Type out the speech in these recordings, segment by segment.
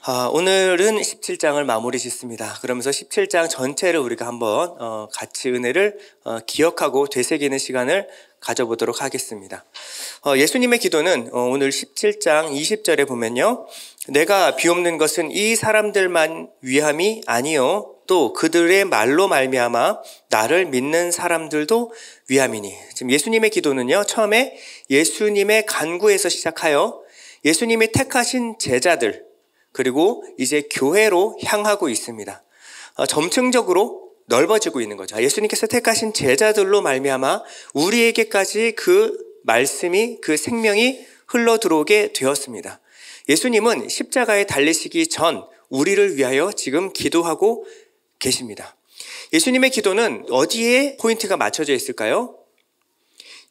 오늘은 17장을 마무리 짓습니다. 그러면서 17장 전체를 우리가 한번 같이 은혜를 기억하고 되새기는 시간을 가져보도록 하겠습니다. 예수님의 기도는 오늘 17장 20절에 보면요, 내가 비옵는 것은 이 사람들만 위함이 아니요 또 그들의 말로 말미암아 나를 믿는 사람들도 위함이니. 지금 예수님의 기도는요, 처음에 예수님의 간구에서 시작하여 예수님이 택하신 제자들, 그리고 이제 교회로 향하고 있습니다. 점층적으로 넓어지고 있는 거죠. 예수님께서 택하신 제자들로 말미암아 우리에게까지 그 말씀이, 그 생명이 흘러 들어오게 되었습니다. 예수님은 십자가에 달리시기 전 우리를 위하여 지금 기도하고 계십니다. 예수님의 기도는 어디에 포인트가 맞춰져 있을까요?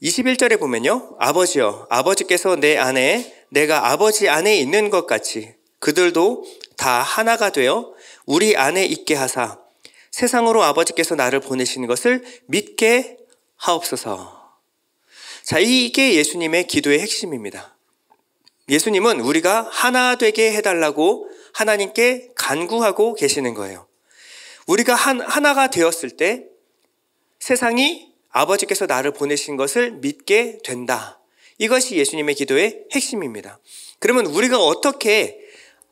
21절에 보면요, 아버지여, 아버지께서 내 안에, 내가 아버지 안에 있는 것 같이 그들도 다 하나가 되어 우리 안에 있게 하사 세상으로 아버지께서 나를 보내신 것을 믿게 하옵소서. 자, 이게 예수님의 기도의 핵심입니다. 예수님은 우리가 하나 되게 해달라고 하나님께 간구하고 계시는 거예요. 우리가 하나가 되었을 때 세상이 아버지께서 나를 보내신 것을 믿게 된다. 이것이 예수님의 기도의 핵심입니다. 그러면 우리가 어떻게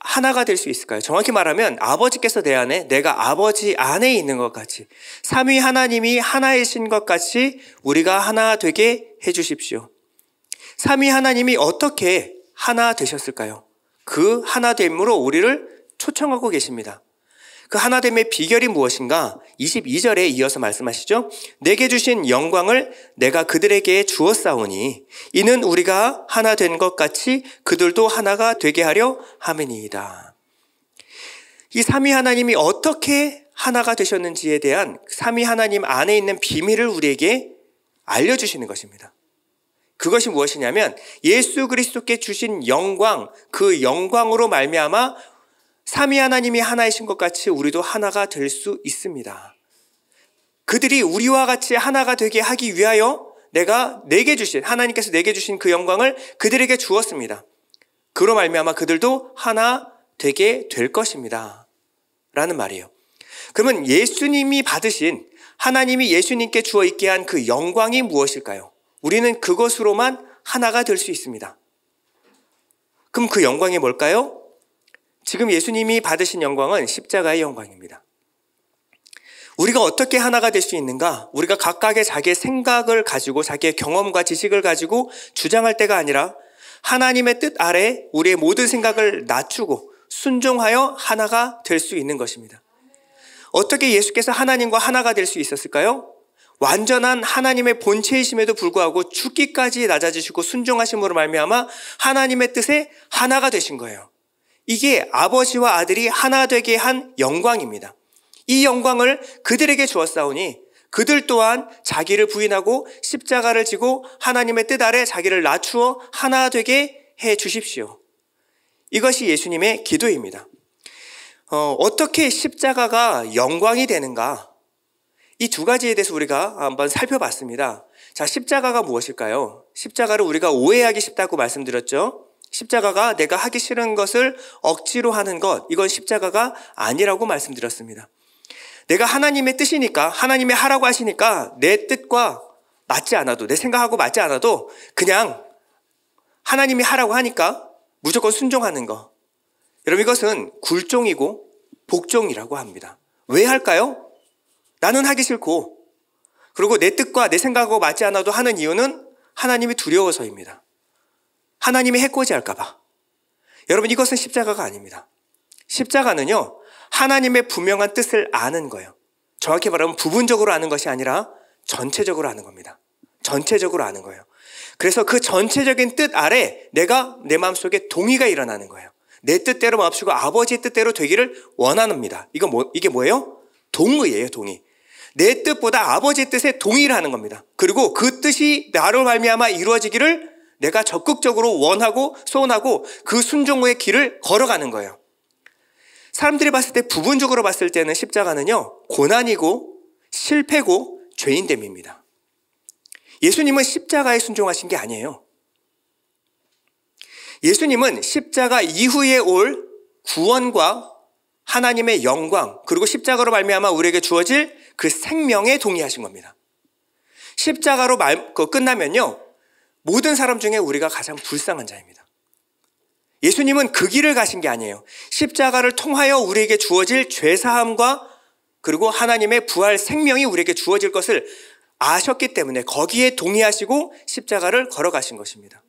하나가 될 수 있을까요? 정확히 말하면 아버지께서 내 안에, 내가 아버지 안에 있는 것 같이, 삼위 하나님이 하나이신 것 같이 우리가 하나 되게 해주십시오. 삼위 하나님이 어떻게 하나 되셨을까요? 그 하나됨으로 우리를 초청하고 계십니다. 그 하나됨의 비결이 무엇인가? 22절에 이어서 말씀하시죠. 내게 주신 영광을 내가 그들에게 주었사오니 이는 우리가 하나 된 것 같이 그들도 하나가 되게 하려 함이니이다. 이 삼위 하나님이 어떻게 하나가 되셨는지에 대한 삼위 하나님 안에 있는 비밀을 우리에게 알려주시는 것입니다. 그것이 무엇이냐면 예수 그리스도께 주신 영광, 그 영광으로 말미암아 삼위 하나님이 하나이신 것 같이 우리도 하나가 될 수 있습니다. 그들이 우리와 같이 하나가 되게 하기 위하여 하나님께서 내게 주신 그 영광을 그들에게 주었습니다. 그로 말미암아 그들도 하나 되게 될 것입니다. 라는 말이에요. 그러면 예수님이 받으신, 하나님이 예수님께 주어 있게 한 그 영광이 무엇일까요? 우리는 그것으로만 하나가 될 수 있습니다. 그럼 그 영광이 뭘까요? 지금 예수님이 받으신 영광은 십자가의 영광입니다. 우리가 어떻게 하나가 될 수 있는가? 우리가 각각의 자기의 생각을 가지고 자기의 경험과 지식을 가지고 주장할 때가 아니라 하나님의 뜻 아래 우리의 모든 생각을 낮추고 순종하여 하나가 될 수 있는 것입니다. 어떻게 예수께서 하나님과 하나가 될 수 있었을까요? 완전한 하나님의 본체이심에도 불구하고 죽기까지 낮아지시고 순종하심으로 말미암아 하나님의 뜻에 하나가 되신 거예요. 이게 아버지와 아들이 하나 되게 한 영광입니다. 이 영광을 그들에게 주었사오니 그들 또한 자기를 부인하고 십자가를 지고 하나님의 뜻 아래 자기를 낮추어 하나 되게 해 주십시오. 이것이 예수님의 기도입니다. 어떻게 십자가가 영광이 되는가? 이 두 가지에 대해서 우리가 한번 살펴봤습니다. 자, 십자가가 무엇일까요? 십자가를 우리가 오해하기 쉽다고 말씀드렸죠. 십자가가 내가 하기 싫은 것을 억지로 하는 것, 이건 십자가가 아니라고 말씀드렸습니다. 내가 하나님의 뜻이니까, 하나님이 하라고 하시니까 내 뜻과 맞지 않아도, 내 생각하고 맞지 않아도 그냥 하나님이 하라고 하니까 무조건 순종하는 것. 여러분, 이것은 굴종이고 복종이라고 합니다. 왜 할까요? 나는 하기 싫고, 그리고 내 뜻과 내 생각하고 맞지 않아도 하는 이유는 하나님이 두려워서입니다. 하나님이 해코지할까 봐. 여러분, 이것은 십자가가 아닙니다. 십자가는요, 하나님의 분명한 뜻을 아는 거예요. 정확히 말하면 부분적으로 아는 것이 아니라 전체적으로 아는 겁니다. 전체적으로 아는 거예요. 그래서 그 전체적인 뜻 아래 내가 내 마음속에 동의가 일어나는 거예요. 내 뜻대로 마음속고 아버지의 뜻대로 되기를 원합니다. 이게 뭐예요? 동의예요, 동의. 내 뜻보다 아버지의 뜻에 동의를 하는 겁니다. 그리고 그 뜻이 나로 말미암아 이루어지기를 내가 적극적으로 원하고 소원하고 그 순종의 길을 걸어가는 거예요. 사람들이 봤을 때, 부분적으로 봤을 때는 십자가는요, 고난이고 실패고 죄인됨입니다. 예수님은 십자가에 순종하신 게 아니에요. 예수님은 십자가 이후에 올 구원과 하나님의 영광, 그리고 십자가로 말미암아 우리에게 주어질 그 생명에 동의하신 겁니다. 십자가로 끝나면요, 모든 사람 중에 우리가 가장 불쌍한 자입니다. 예수님은 그 길을 가신 게 아니에요. 십자가를 통하여 우리에게 주어질 죄사함과 그리고 하나님의 부활 생명이 우리에게 주어질 것을 아셨기 때문에 거기에 동의하시고 십자가를 걸어가신 것입니다.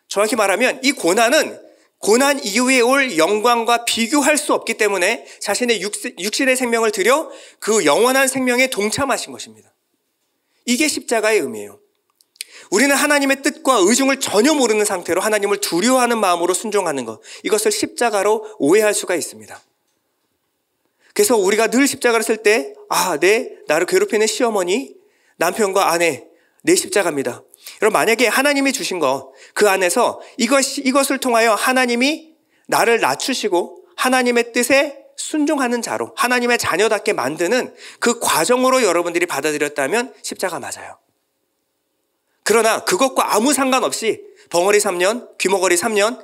정확히 말하면 이 고난은 고난 이후에 올 영광과 비교할 수 없기 때문에 자신의 육신의 생명을 들여 그 영원한 생명에 동참하신 것입니다. 이게 십자가의 의미예요. 우리는 하나님의 뜻과 의중을 전혀 모르는 상태로 하나님을 두려워하는 마음으로 순종하는 것, 이것을 십자가로 오해할 수가 있습니다. 그래서 우리가 늘 십자가를 쓸 때 나를 괴롭히는 시어머니, 남편과 아내, 내 십자가입니다. 여러분, 만약에 하나님이 주신 것, 그 안에서 이것을 통하여 하나님이 나를 낮추시고 하나님의 뜻에 순종하는 자로 하나님의 자녀답게 만드는 그 과정으로 여러분들이 받아들였다면 십자가 맞아요. 그러나 그것과 아무 상관없이 벙어리 3년, 귀머거리 3년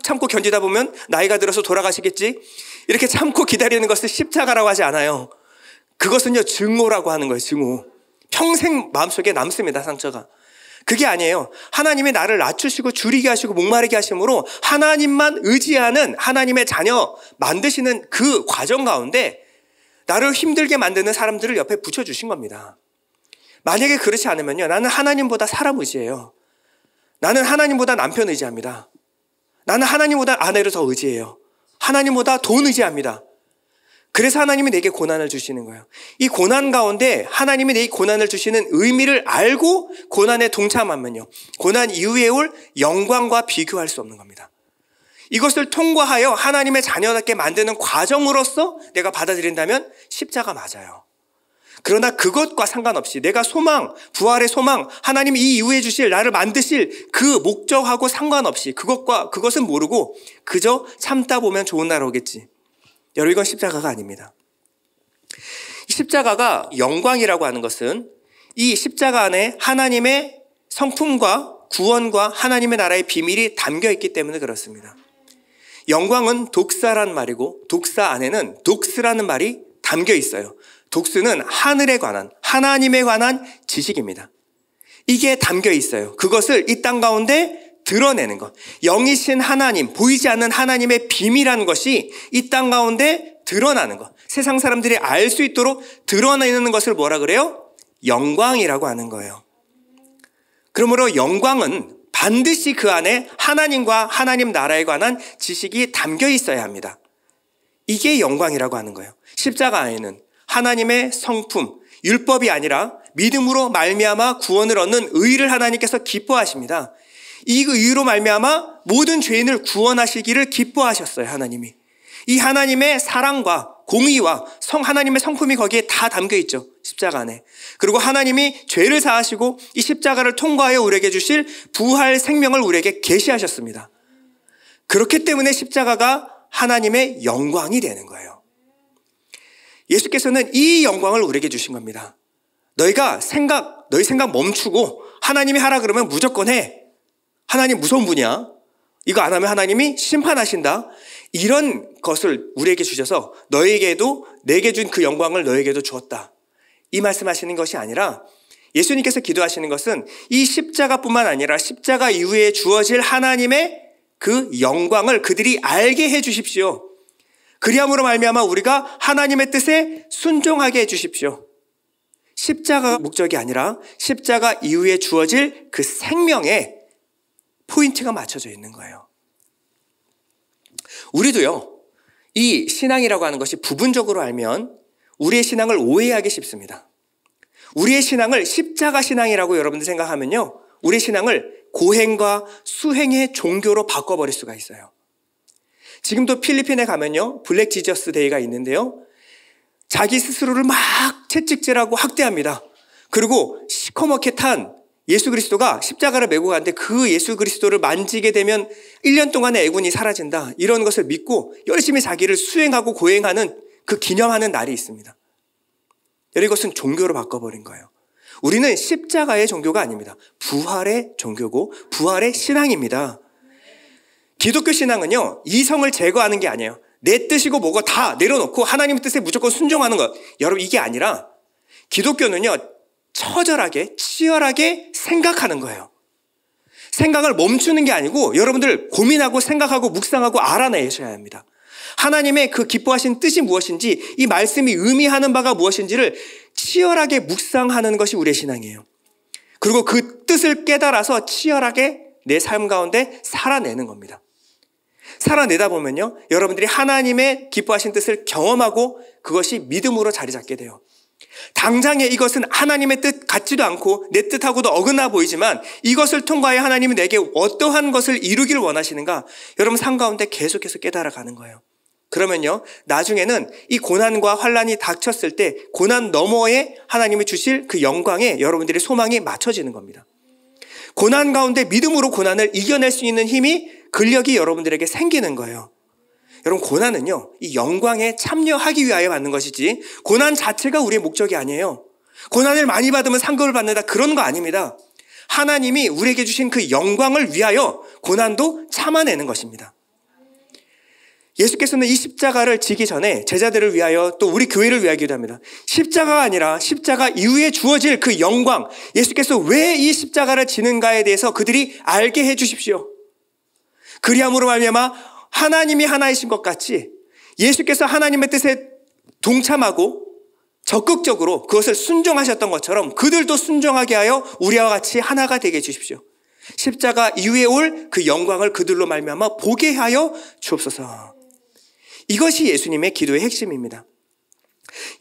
참고 견디다 보면 나이가 들어서 돌아가시겠지, 이렇게 참고 기다리는 것을 십자가라고 하지 않아요. 그것은요, 증오라고 하는 거예요. 증오. 평생 마음속에 남습니다, 상처가. 그게 아니에요. 하나님이 나를 낮추시고 줄이게 하시고 목마르게 하심으로 하나님만 의지하는 하나님의 자녀 만드시는 그 과정 가운데 나를 힘들게 만드는 사람들을 옆에 붙여주신 겁니다. 만약에 그렇지 않으면요, 나는 하나님보다 사람 의지해요. 나는 하나님보다 남편 의지합니다. 나는 하나님보다 아내를 더 의지해요. 하나님보다 돈 의지합니다. 그래서 하나님이 내게 고난을 주시는 거예요. 이 고난 가운데 하나님이 내 고난을 주시는 의미를 알고 고난에 동참하면요, 고난 이후에 올 영광과 비교할 수 없는 겁니다. 이것을 통과하여 하나님의 자녀답게 만드는 과정으로서 내가 받아들인다면 십자가 맞아요. 그러나 그것과 상관없이 내가 소망, 부활의 소망, 하나님이 이 이후에 주실 나를 만드실 그 목적하고 상관없이 그것은 모르고 그저 참다 보면 좋은 날 오겠지. 여러분, 이건 십자가가 아닙니다. 이 십자가가 영광이라고 하는 것은 이 십자가 안에 하나님의 성품과 구원과 하나님의 나라의 비밀이 담겨 있기 때문에 그렇습니다. 영광은 독사란 말이고 독사 안에는 독스라는 말이 담겨 있어요. 독스는 하늘에 관한, 하나님에 관한 지식입니다. 이게 담겨 있어요. 그것을 이 땅 가운데 드러내는 것. 영이신 하나님, 보이지 않는 하나님의 비밀한 것이 이 땅 가운데 드러나는 것. 세상 사람들이 알 수 있도록 드러내는 것을 뭐라 그래요? 영광이라고 하는 거예요. 그러므로 영광은 반드시 그 안에 하나님과 하나님 나라에 관한 지식이 담겨 있어야 합니다. 이게 영광이라고 하는 거예요. 십자가 안에는 하나님의 성품, 율법이 아니라 믿음으로 말미암아 구원을 얻는 의를 하나님께서 기뻐하십니다. 이 의로 말미암아 모든 죄인을 구원하시기를 기뻐하셨어요, 하나님이. 이 하나님의 사랑과 공의와 하나님의 성품이 거기에 다 담겨 있죠, 십자가 안에. 그리고 하나님이 죄를 사하시고 이 십자가를 통과하여 우리에게 주실 부활 생명을 우리에게 계시하셨습니다. 그렇기 때문에 십자가가 하나님의 영광이 되는 거예요. 예수께서는 이 영광을 우리에게 주신 겁니다. 너희 생각 멈추고 하나님이 하라 그러면 무조건 해. 하나님 무서운 분이야. 이거 안 하면 하나님이 심판하신다. 이런 것을 우리에게 주셔서 너에게도, 내게 준 그 영광을 너에게도 주었다. 이 말씀하시는 것이 아니라 예수님께서 기도하시는 것은 이 십자가뿐만 아니라 십자가 이후에 주어질 하나님의 그 영광을 그들이 알게 해 주십시오. 그리함으로 말미암아 우리가 하나님의 뜻에 순종하게 해 주십시오. 십자가 목적이 아니라 십자가 이후에 주어질 그 생명에 포인트가 맞춰져 있는 거예요. 우리도요, 이 신앙이라고 하는 것이 부분적으로 알면 우리의 신앙을 오해하기 쉽습니다. 우리의 신앙을 십자가 신앙이라고 여러분들 생각하면요, 우리의 신앙을 고행과 수행의 종교로 바꿔버릴 수가 있어요. 지금도 필리핀에 가면요, 블랙 지저스 데이가 있는데요, 자기 스스로를 막 채찍질하고 학대합니다. 그리고 시커멓게 탄 예수 그리스도가 십자가를 메고 가는데 그 예수 그리스도를 만지게 되면 1년 동안의 애군이 사라진다. 이런 것을 믿고 열심히 자기를 수행하고 고행하는 그 기념하는 날이 있습니다. 여러분, 이것은 종교로 바꿔버린 거예요. 우리는 십자가의 종교가 아닙니다. 부활의 종교고 부활의 신앙입니다. 기독교 신앙은요, 이성을 제거하는 게 아니에요. 내 뜻이고 뭐고 다 내려놓고 하나님의 뜻에 무조건 순종하는 것. 여러분, 이게 아니라 기독교는요, 처절하게, 치열하게 생각하는 거예요. 생각을 멈추는 게 아니고 여러분들 고민하고 생각하고 묵상하고 알아내셔야 합니다. 하나님의 그 기뻐하신 뜻이 무엇인지, 이 말씀이 의미하는 바가 무엇인지를 치열하게 묵상하는 것이 우리의 신앙이에요. 그리고 그 뜻을 깨달아서 치열하게 내 삶 가운데 살아내는 겁니다. 살아내다 보면요, 여러분들이 하나님의 기뻐하신 뜻을 경험하고 그것이 믿음으로 자리 잡게 돼요. 당장에 이것은 하나님의 뜻 같지도 않고 내 뜻하고도 어긋나 보이지만 이것을 통과해 하나님이 내게 어떠한 것을 이루기를 원하시는가, 여러분 삶 가운데 계속해서 깨달아가는 거예요. 그러면요, 나중에는 이 고난과 환난이 닥쳤을 때 고난 너머에 하나님이 주실 그 영광에 여러분들의 소망이 맞춰지는 겁니다. 고난 가운데 믿음으로 고난을 이겨낼 수 있는 힘이, 근력이 여러분들에게 생기는 거예요. 여러분, 고난은요, 이 영광에 참여하기 위하여 받는 것이지 고난 자체가 우리의 목적이 아니에요. 고난을 많이 받으면 상급을 받는다, 그런 거 아닙니다. 하나님이 우리에게 주신 그 영광을 위하여 고난도 참아내는 것입니다. 예수께서는 이 십자가를 지기 전에 제자들을 위하여 또 우리 교회를 위하여 기도합니다. 십자가가 아니라 십자가 이후에 주어질 그 영광, 예수께서 왜 이 십자가를 지는가에 대해서 그들이 알게 해 주십시오. 그리함으로 말미암아 하나님이 하나이신 것 같이 예수께서 하나님의 뜻에 동참하고 적극적으로 그것을 순종하셨던 것처럼 그들도 순종하게 하여 우리와 같이 하나가 되게 해 주십시오. 십자가 이후에 올 그 영광을 그들로 말미암아 보게 하여 주옵소서. 이것이 예수님의 기도의 핵심입니다.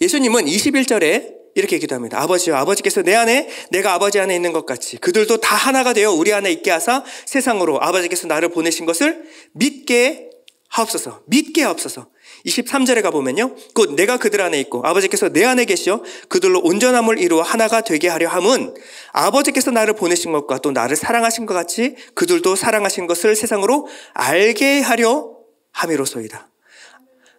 예수님은 21절에 이렇게 기도합니다. 아버지여, 아버지께서 내 안에 내가 아버지 안에 있는 것 같이 그들도 다 하나가 되어 우리 안에 있게 하사 세상으로 아버지께서 나를 보내신 것을 믿게 하옵소서. 믿게 하옵소서. 23절에 가보면요, 곧 내가 그들 안에 있고 아버지께서 내 안에 계시어 그들로 온전함을 이루어 하나가 되게 하려 함은 아버지께서 나를 보내신 것과 또 나를 사랑하신 것 같이 그들도 사랑하신 것을 세상으로 알게 하려 함이로소이다.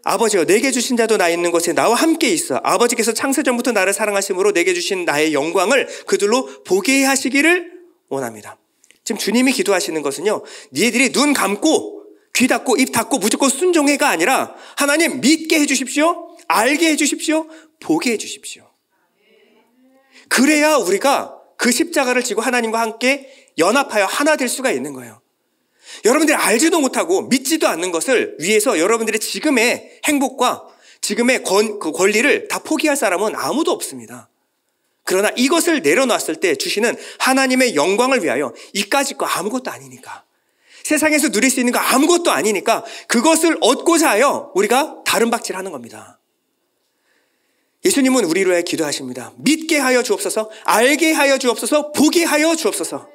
아버지여, 내게 주신 자도 나 있는 곳에 나와 함께 있어 아버지께서 창세전부터 나를 사랑하심으로 내게 주신 나의 영광을 그들로 보게 하시기를 원합니다. 지금 주님이 기도하시는 것은요, 니들이 눈 감고 귀 닫고 입 닫고 무조건 순종해가 아니라 하나님 믿게 해주십시오, 알게 해주십시오, 보게 해주십시오. 그래야 우리가 그 십자가를 지고 하나님과 함께 연합하여 하나 될 수가 있는 거예요. 여러분들이 알지도 못하고 믿지도 않는 것을 위해서 여러분들의 지금의 행복과 지금의 권리를 다 포기할 사람은 아무도 없습니다. 그러나 이것을 내려놨을 때 주시는 하나님의 영광을 위하여 이까짓 거 아무것도 아니니까, 세상에서 누릴 수 있는 거 아무것도 아니니까 그것을 얻고자 하여 우리가 다른 박질하는 겁니다. 예수님은 우리로 해 기도하십니다. 믿게 하여 주옵소서, 알게 하여 주옵소서, 보게 하여 주옵소서.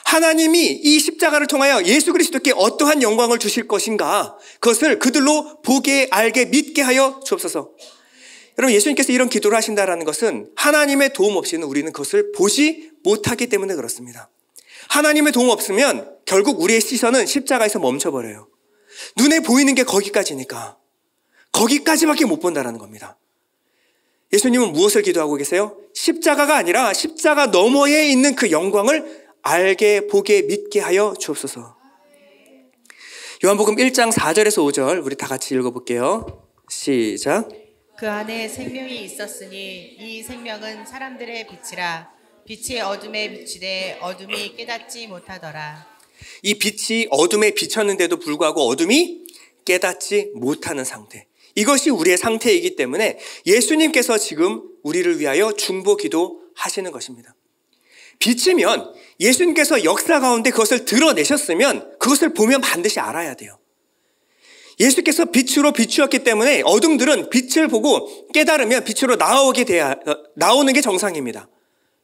하나님이 이 십자가를 통하여 예수 그리스도께 어떠한 영광을 주실 것인가, 그것을 그들로 보게, 알게, 믿게 하여 주옵소서. 여러분, 예수님께서 이런 기도를 하신다는 것은 하나님의 도움 없이는 우리는 그것을 보지 못하기 때문에 그렇습니다. 하나님의 도움 없으면 결국 우리의 시선은 십자가에서 멈춰버려요. 눈에 보이는 게 거기까지니까 거기까지밖에 못 본다는 겁니다. 예수님은 무엇을 기도하고 계세요? 십자가가 아니라 십자가 너머에 있는 그 영광을 알게, 보게, 믿게 하여 주옵소서. 요한복음 1장 4절에서 5절 우리 다 같이 읽어볼게요. 시작. 그 안에 생명이 있었으니 이 생명은 사람들의 빛이라. 빛이 어둠에 비치되 어둠이 깨닫지 못하더라. 이 빛이 어둠에 비쳤는데도 불구하고 어둠이 깨닫지 못하는 상태, 이것이 우리의 상태이기 때문에 예수님께서 지금 우리를 위하여 중보 기도하시는 것입니다. 빛이면 예수님께서 역사 가운데 그것을 드러내셨으면 그것을 보면 반드시 알아야 돼요. 예수께서 빛으로 비추었기 때문에 어둠들은 빛을 보고 깨달으면 빛으로 나오는 게 정상입니다.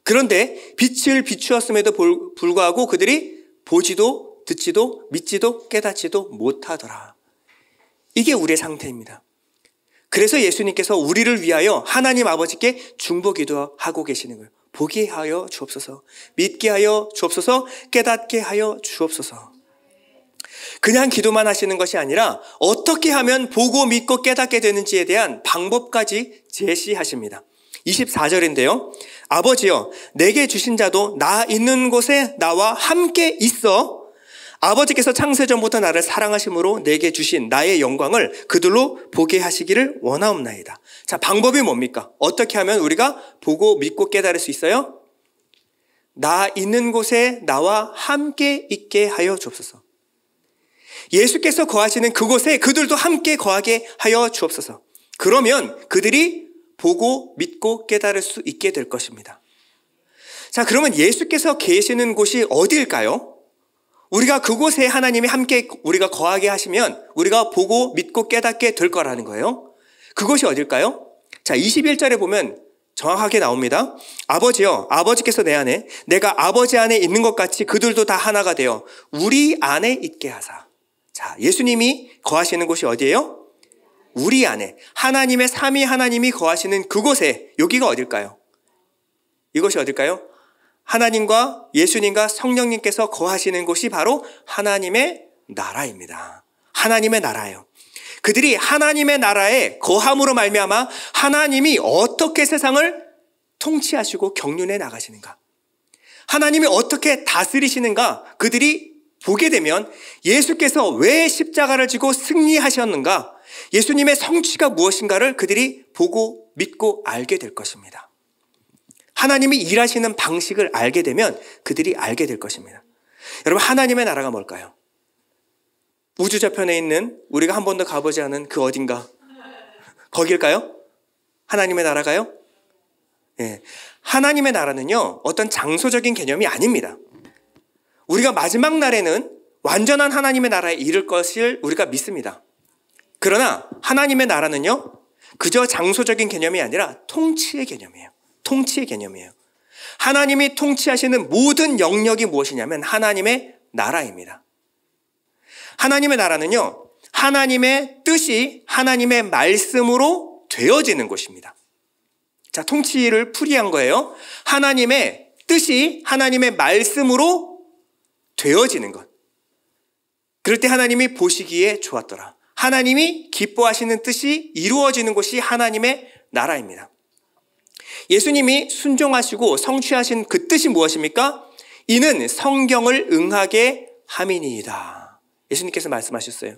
그런데 빛을 비추었음에도 불구하고 그들이 보지도 듣지도 믿지도 깨닫지도 못하더라. 이게 우리의 상태입니다. 그래서 예수님께서 우리를 위하여 하나님 아버지께 중보 기도하고 계시는 거예요. 보게 하여 주옵소서, 믿게 하여 주옵소서, 깨닫게 하여 주옵소서. 그냥 기도만 하시는 것이 아니라 어떻게 하면 보고 믿고 깨닫게 되는지에 대한 방법까지 제시하십니다. 24절인데요. 아버지여, 내게 주신 자도 나 있는 곳에 나와 함께 있어 아버지께서 창세전부터 나를 사랑하심으로 내게 주신 나의 영광을 그들로 보게 하시기를 원하옵나이다. 자, 방법이 뭡니까? 어떻게 하면 우리가 보고 믿고 깨달을 수 있어요? 나 있는 곳에 나와 함께 있게 하여 주옵소서. 예수께서 거하시는 그곳에 그들도 함께 거하게 하여 주옵소서. 그러면 그들이 보고 믿고 깨달을 수 있게 될 것입니다. 자, 그러면 예수께서 계시는 곳이 어디일까요? 우리가 그곳에 하나님이 함께 우리가 거하게 하시면 우리가 보고 믿고 깨닫게 될 거라는 거예요. 그곳이 어딜까요? 자, 21절에 보면 정확하게 나옵니다. 아버지여, 아버지께서 내 안에, 내가 아버지 안에 있는 것 같이 그들도 다 하나가 되어 우리 안에 있게 하사. 자, 예수님이 거하시는 곳이 어디예요? 우리 안에. 하나님의 삼위 하나님이 거하시는 그곳에, 여기가 어딜까요? 이곳이 어딜까요? 하나님과 예수님과 성령님께서 거하시는 곳이 바로 하나님의 나라입니다. 하나님의 나라예요. 그들이 하나님의 나라에 거함으로 말미암아 하나님이 어떻게 세상을 통치하시고 경륜해 나가시는가, 하나님이 어떻게 다스리시는가 그들이 보게 되면 예수께서 왜 십자가를 지고 승리하셨는가, 예수님의 성취가 무엇인가를 그들이 보고 믿고 알게 될 것입니다. 하나님이 일하시는 방식을 알게 되면 그들이 알게 될 것입니다. 여러분, 하나님의 나라가 뭘까요? 우주 저편에 있는 우리가 한 번도 가보지 않은 그 어딘가, 거길까요? 하나님의 나라가요? 예. 하나님의 나라는요, 어떤 장소적인 개념이 아닙니다. 우리가 마지막 날에는 완전한 하나님의 나라에 이를 것을 우리가 믿습니다. 그러나 하나님의 나라는요, 그저 장소적인 개념이 아니라 통치의 개념이에요. 통치의 개념이에요. 하나님이 통치하시는 모든 영역이 무엇이냐면 하나님의 나라입니다. 하나님의 나라는요, 하나님의 뜻이 하나님의 말씀으로 되어지는 곳입니다. 자, 통치를 풀이한 거예요. 하나님의 뜻이 하나님의 말씀으로 되어지는 것. 그럴 때 하나님이 보시기에 좋았더라. 하나님이 기뻐하시는 뜻이 이루어지는 곳이 하나님의 나라입니다. 예수님이 순종하시고 성취하신 그 뜻이 무엇입니까? 이는 성경을 응하게 함이니이다. 예수님께서 말씀하셨어요.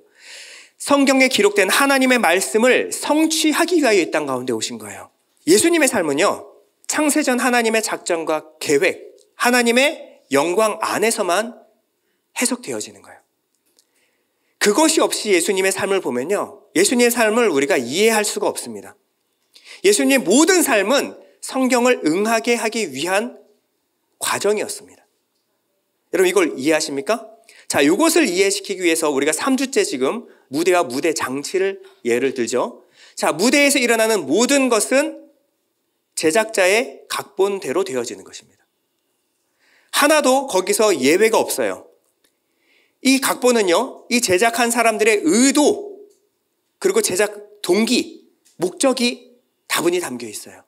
성경에 기록된 하나님의 말씀을 성취하기 위하여 이 땅 가운데 오신 거예요. 예수님의 삶은요, 창세전 하나님의 작전과 계획, 하나님의 영광 안에서만 해석되어지는 거예요. 그것이 없이 예수님의 삶을 보면요, 예수님의 삶을 우리가 이해할 수가 없습니다. 예수님의 모든 삶은 성경을 응하게 하기 위한 과정이었습니다. 여러분, 이걸 이해하십니까? 자, 이것을 이해시키기 위해서 우리가 3주째 지금 무대와 무대 장치를 예를 들죠. 자, 무대에서 일어나는 모든 것은 제작자의 각본대로 되어지는 것입니다. 하나도 거기서 예외가 없어요. 이 각본은요, 이 제작한 사람들의 의도, 그리고 제작 동기, 목적이 다분히 담겨 있어요.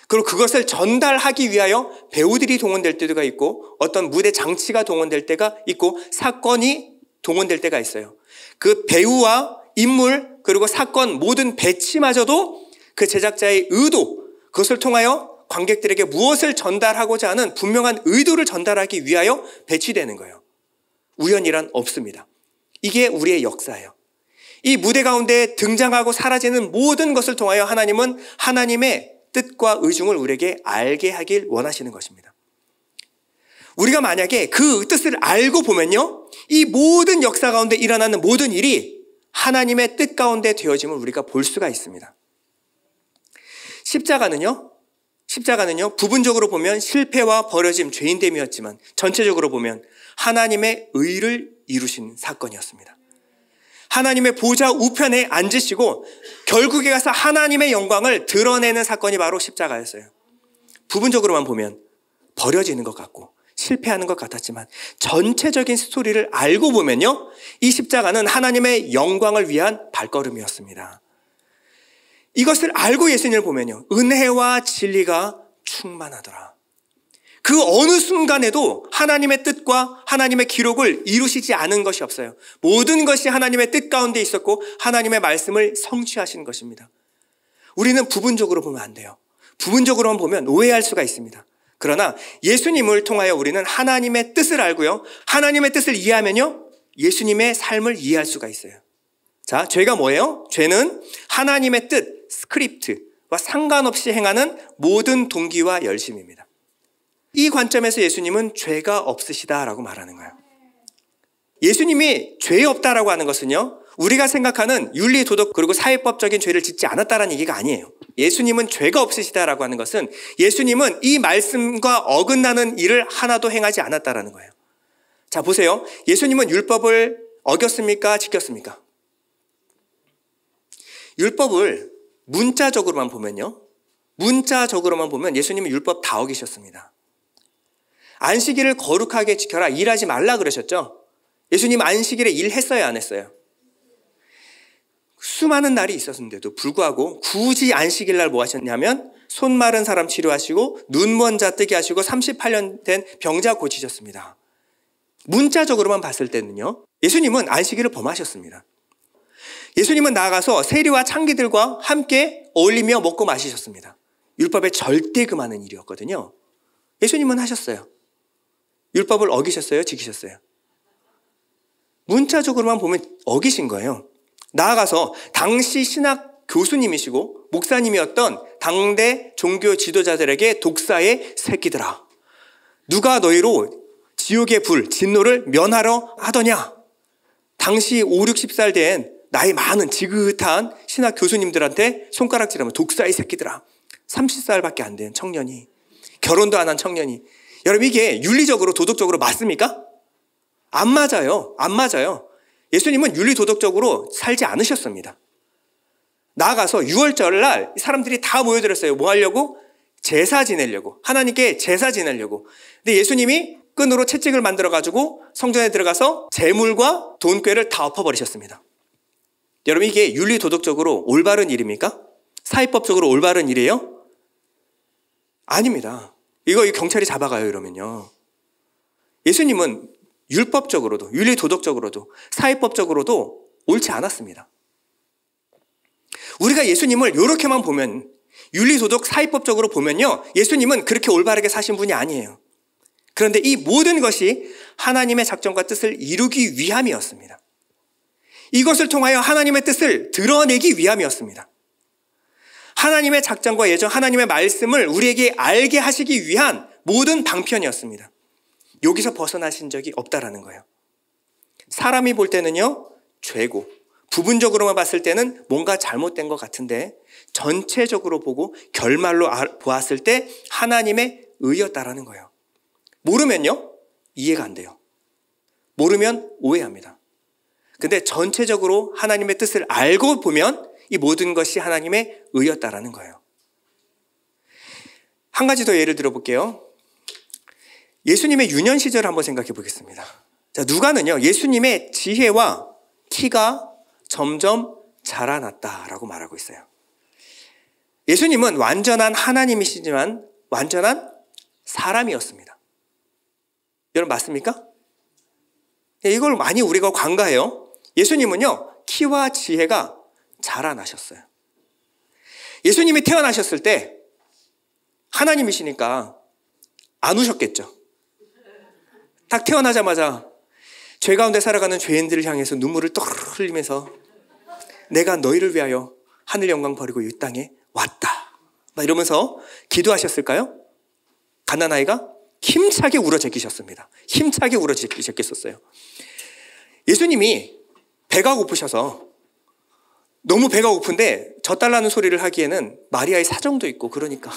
그리고 그것을 전달하기 위하여 배우들이 동원될 때가 있고, 어떤 무대 장치가 동원될 때가 있고, 사건이 동원될 때가 있어요. 그 배우와 인물, 그리고 사건 모든 배치마저도 그 제작자의 의도, 그것을 통하여 관객들에게 무엇을 전달하고자 하는 분명한 의도를 전달하기 위하여 배치되는 거예요. 우연이란 없습니다. 이게 우리의 역사예요. 이 무대 가운데 등장하고 사라지는 모든 것을 통하여 하나님은 하나님의 뜻과 의중을 우리에게 알게 하길 원하시는 것입니다. 우리가 만약에 그 뜻을 알고 보면요, 이 모든 역사 가운데 일어나는 모든 일이 하나님의 뜻 가운데 되어짐을 우리가 볼 수가 있습니다. 십자가는요, 부분적으로 보면 실패와 버려짐, 죄인됨이었지만 전체적으로 보면 하나님의 의를 이루신 사건이었습니다. 하나님의 보좌 우편에 앉으시고 결국에 가서 하나님의 영광을 드러내는 사건이 바로 십자가였어요. 부분적으로만 보면 버려지는 것 같고 실패하는 것 같았지만 전체적인 스토리를 알고 보면요, 이 십자가는 하나님의 영광을 위한 발걸음이었습니다. 이것을 알고 예수님을 보면요, 은혜와 진리가 충만하더라. 그 어느 순간에도 하나님의 뜻과 하나님의 기록을 이루시지 않은 것이 없어요. 모든 것이 하나님의 뜻 가운데 있었고 하나님의 말씀을 성취하시는 것입니다. 우리는 부분적으로 보면 안 돼요. 부분적으로만 보면 오해할 수가 있습니다. 그러나 예수님을 통하여 우리는 하나님의 뜻을 알고요. 하나님의 뜻을 이해하면요. 예수님의 삶을 이해할 수가 있어요. 자, 죄가 뭐예요? 죄는 하나님의 뜻, 스크립트와 상관없이 행하는 모든 동기와 열심입니다. 이 관점에서 예수님은 죄가 없으시다라고 말하는 거예요. 예수님이 죄 없다라고 하는 것은요. 우리가 생각하는 윤리, 도덕 그리고 사회법적인 죄를 짓지 않았다라는 얘기가 아니에요. 예수님은 죄가 없으시다라고 하는 것은 예수님은 이 말씀과 어긋나는 일을 하나도 행하지 않았다라는 거예요. 자, 보세요. 예수님은 율법을 어겼습니까? 지켰습니까? 율법을 문자적으로만 보면 예수님은 율법 다 어기셨습니다. 안식일을 거룩하게 지켜라, 일하지 말라 그러셨죠? 예수님 안식일에 일했어요, 안 했어요? 수많은 날이 있었는데도 불구하고 굳이 안식일 날 뭐 하셨냐면 손 마른 사람 치료하시고 눈 먼 자 뜨게 하시고 38년 된 병자 고치셨습니다. 문자적으로만 봤을 때는요. 예수님은 안식일을 범하셨습니다. 예수님은 나아가서 세리와 창기들과 함께 어울리며 먹고 마시셨습니다. 율법에 절대 금하는 일이었거든요. 예수님은 하셨어요. 율법을 어기셨어요? 지키셨어요? 문자적으로만 보면 어기신 거예요. 나아가서 당시 신학 교수님이시고 목사님이었던 당대 종교 지도자들에게 독사의 새끼들아, 누가 너희로 지옥의 불, 진노를 면하러 하더냐? 당시 5, 60살 된 나이 많은 지긋한 신학 교수님들한테 손가락질하면 독사의 새끼들아, 30살밖에 안 된 청년이, 결혼도 안 한 청년이, 여러분 이게 윤리적으로 도덕적으로 맞습니까? 안 맞아요. 안 맞아요. 예수님은 윤리 도덕적으로 살지 않으셨습니다. 나아가서 6월절 날 사람들이 다 모여들었어요. 뭐 하려고? 제사 지내려고. 하나님께 제사 지내려고. 근데 예수님이 끈으로 채찍을 만들어가지고 성전에 들어가서 재물과 돈꾀를 다 엎어버리셨습니다. 여러분 이게 윤리 도덕적으로 올바른 일입니까? 사회법적으로 올바른 일이에요? 아닙니다. 이거 경찰이 잡아가요 이러면요. 예수님은 율법적으로도, 윤리 도덕적으로도, 사회법적으로도 옳지 않았습니다. 우리가 예수님을 이렇게만 보면, 윤리 도덕 사회법적으로 보면요, 예수님은 그렇게 올바르게 사신 분이 아니에요. 그런데 이 모든 것이 하나님의 작정과 뜻을 이루기 위함이었습니다. 이것을 통하여 하나님의 뜻을 드러내기 위함이었습니다. 하나님의 작정과 예정, 하나님의 말씀을 우리에게 알게 하시기 위한 모든 방편이었습니다. 여기서 벗어나신 적이 없다라는 거예요. 사람이 볼 때는요, 죄고, 부분적으로만 봤을 때는 뭔가 잘못된 것 같은데 전체적으로 보고 결말로 보았을 때 하나님의 의였다라는 거예요. 모르면요, 이해가 안 돼요. 모르면 오해합니다. 근데 전체적으로 하나님의 뜻을 알고 보면 이 모든 것이 하나님의 의였다라는 거예요. 한 가지 더 예를 들어볼게요. 예수님의 유년 시절을 한번 생각해 보겠습니다. 자, 누가는요, 예수님의 지혜와 키가 점점 자라났다라고 말하고 있어요. 예수님은 완전한 하나님이시지만 완전한 사람이었습니다. 여러분 맞습니까? 이걸 많이 우리가 간과해요. 예수님은요, 키와 지혜가 자라나셨어요. 예수님이 태어나셨을 때 하나님이시니까 안 우셨겠죠. 딱 태어나자마자 죄 가운데 살아가는 죄인들을 향해서 눈물을 떠르르 흘리면서 내가 너희를 위하여 하늘 영광 버리고 이 땅에 왔다, 막 이러면서 기도하셨을까요? 갓난아이가 힘차게 울어 제끼셨습니다. 힘차게 울어 제끼셨겠었어요. 예수님이 배가 고프셔서 너무 배가 고픈데 젖달라는 소리를 하기에는 마리아의 사정도 있고, 그러니까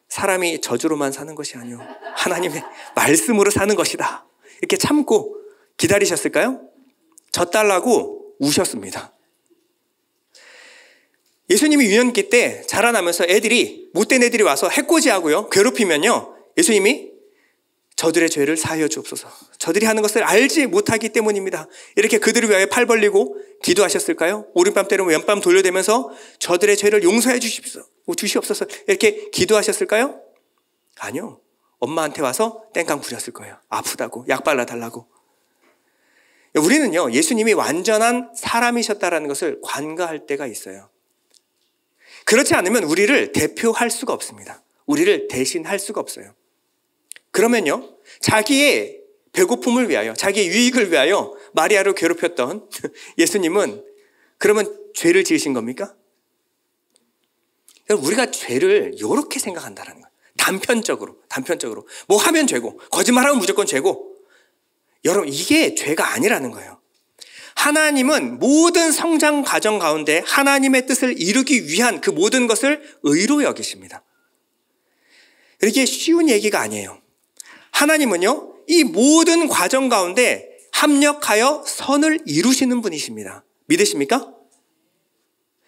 사람이 저주로만 사는 것이 아니오 하나님의 말씀으로 사는 것이다, 이렇게 참고 기다리셨을까요? 젖달라고 우셨습니다. 예수님이 유년기 때 자라나면서 못된 애들이 와서 해코지하고요, 괴롭히면요, 예수님이 저들의 죄를 사하여 주옵소서, 저들이 하는 것을 알지 못하기 때문입니다, 이렇게 그들을 위하여 팔 벌리고 기도하셨을까요? 오른밤 때리면 왼밤 돌려대면서 저들의 죄를 용서해 주시옵소서 이렇게 기도하셨을까요? 아니요. 엄마한테 와서 땡깡 부렸을 거예요. 아프다고, 약 발라달라고. 우리는요, 예수님이 완전한 사람이셨다라는 것을 관가할 때가 있어요. 그렇지 않으면 우리를 대표할 수가 없습니다. 우리를 대신할 수가 없어요. 그러면요, 자기의 배고픔을 위하여, 자기의 유익을 위하여 마리아를 괴롭혔던 예수님은 그러면 죄를 지으신 겁니까? 우리가 죄를 이렇게 생각한다는 거예요. 단편적으로. 뭐 하면 죄고, 거짓말하면 무조건 죄고. 여러분, 이게 죄가 아니라는 거예요. 하나님은 모든 성장 과정 가운데 하나님의 뜻을 이루기 위한 그 모든 것을 의로 여기십니다. 이게 쉬운 얘기가 아니에요. 하나님은요, 이 모든 과정 가운데 합력하여 선을 이루시는 분이십니다. 믿으십니까?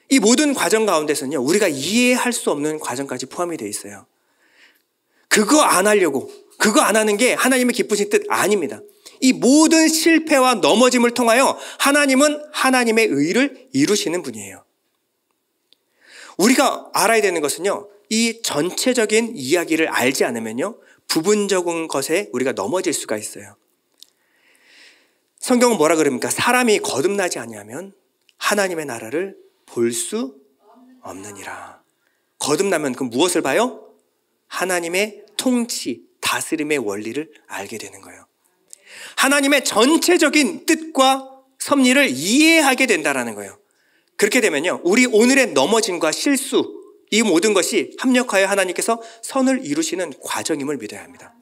이 모든 과정 가운데서는요, 우리가 이해할 수 없는 과정까지 포함이 되어 있어요. 그거 안 하려고, 그거 안 하는 게 하나님의 기쁘신 뜻 아닙니다. 이 모든 실패와 넘어짐을 통하여 하나님은 하나님의 의를 이루시는 분이에요. 우리가 알아야 되는 것은요, 이 전체적인 이야기를 알지 않으면요, 부분적인 것에 우리가 넘어질 수가 있어요. 성경은 뭐라 그럽니까? 사람이 거듭나지 아니하면 하나님의 나라를 볼 수 없느니라. 거듭나면 그 무엇을 봐요? 하나님의 통치, 다스림의 원리를 알게 되는 거예요. 하나님의 전체적인 뜻과 섭리를 이해하게 된다는 거예요. 그렇게 되면요, 우리 오늘의 넘어짐과 실수, 이 모든 것이 합력하여 하나님께서 선을 이루시는 과정임을 믿어야 합니다.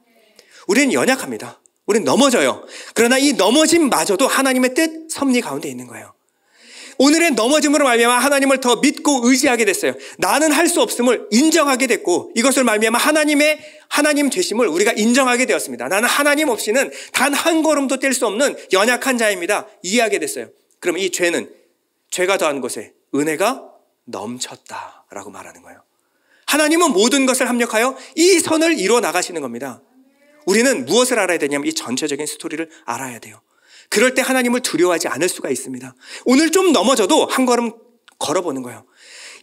우리는 연약합니다. 우리는 넘어져요. 그러나 이 넘어짐마저도 하나님의 뜻, 섭리 가운데 있는 거예요. 오늘의 넘어짐으로 말미암아 하나님을 더 믿고 의지하게 됐어요. 나는 할 수 없음을 인정하게 됐고, 이것을 말미암아 하나님 되심을 우리가 인정하게 되었습니다. 나는 하나님 없이는 단 한 걸음도 뗄 수 없는 연약한 자입니다. 이해하게 됐어요. 그럼 이 죄는 죄가 더한 곳에 은혜가 넘쳤다라고 말하는 거예요. 하나님은 모든 것을 합력하여 이 선을 이루어 나가시는 겁니다. 우리는 무엇을 알아야 되냐면 이 전체적인 스토리를 알아야 돼요. 그럴 때 하나님을 두려워하지 않을 수가 있습니다. 오늘 좀 넘어져도 한 걸음 걸어보는 거예요.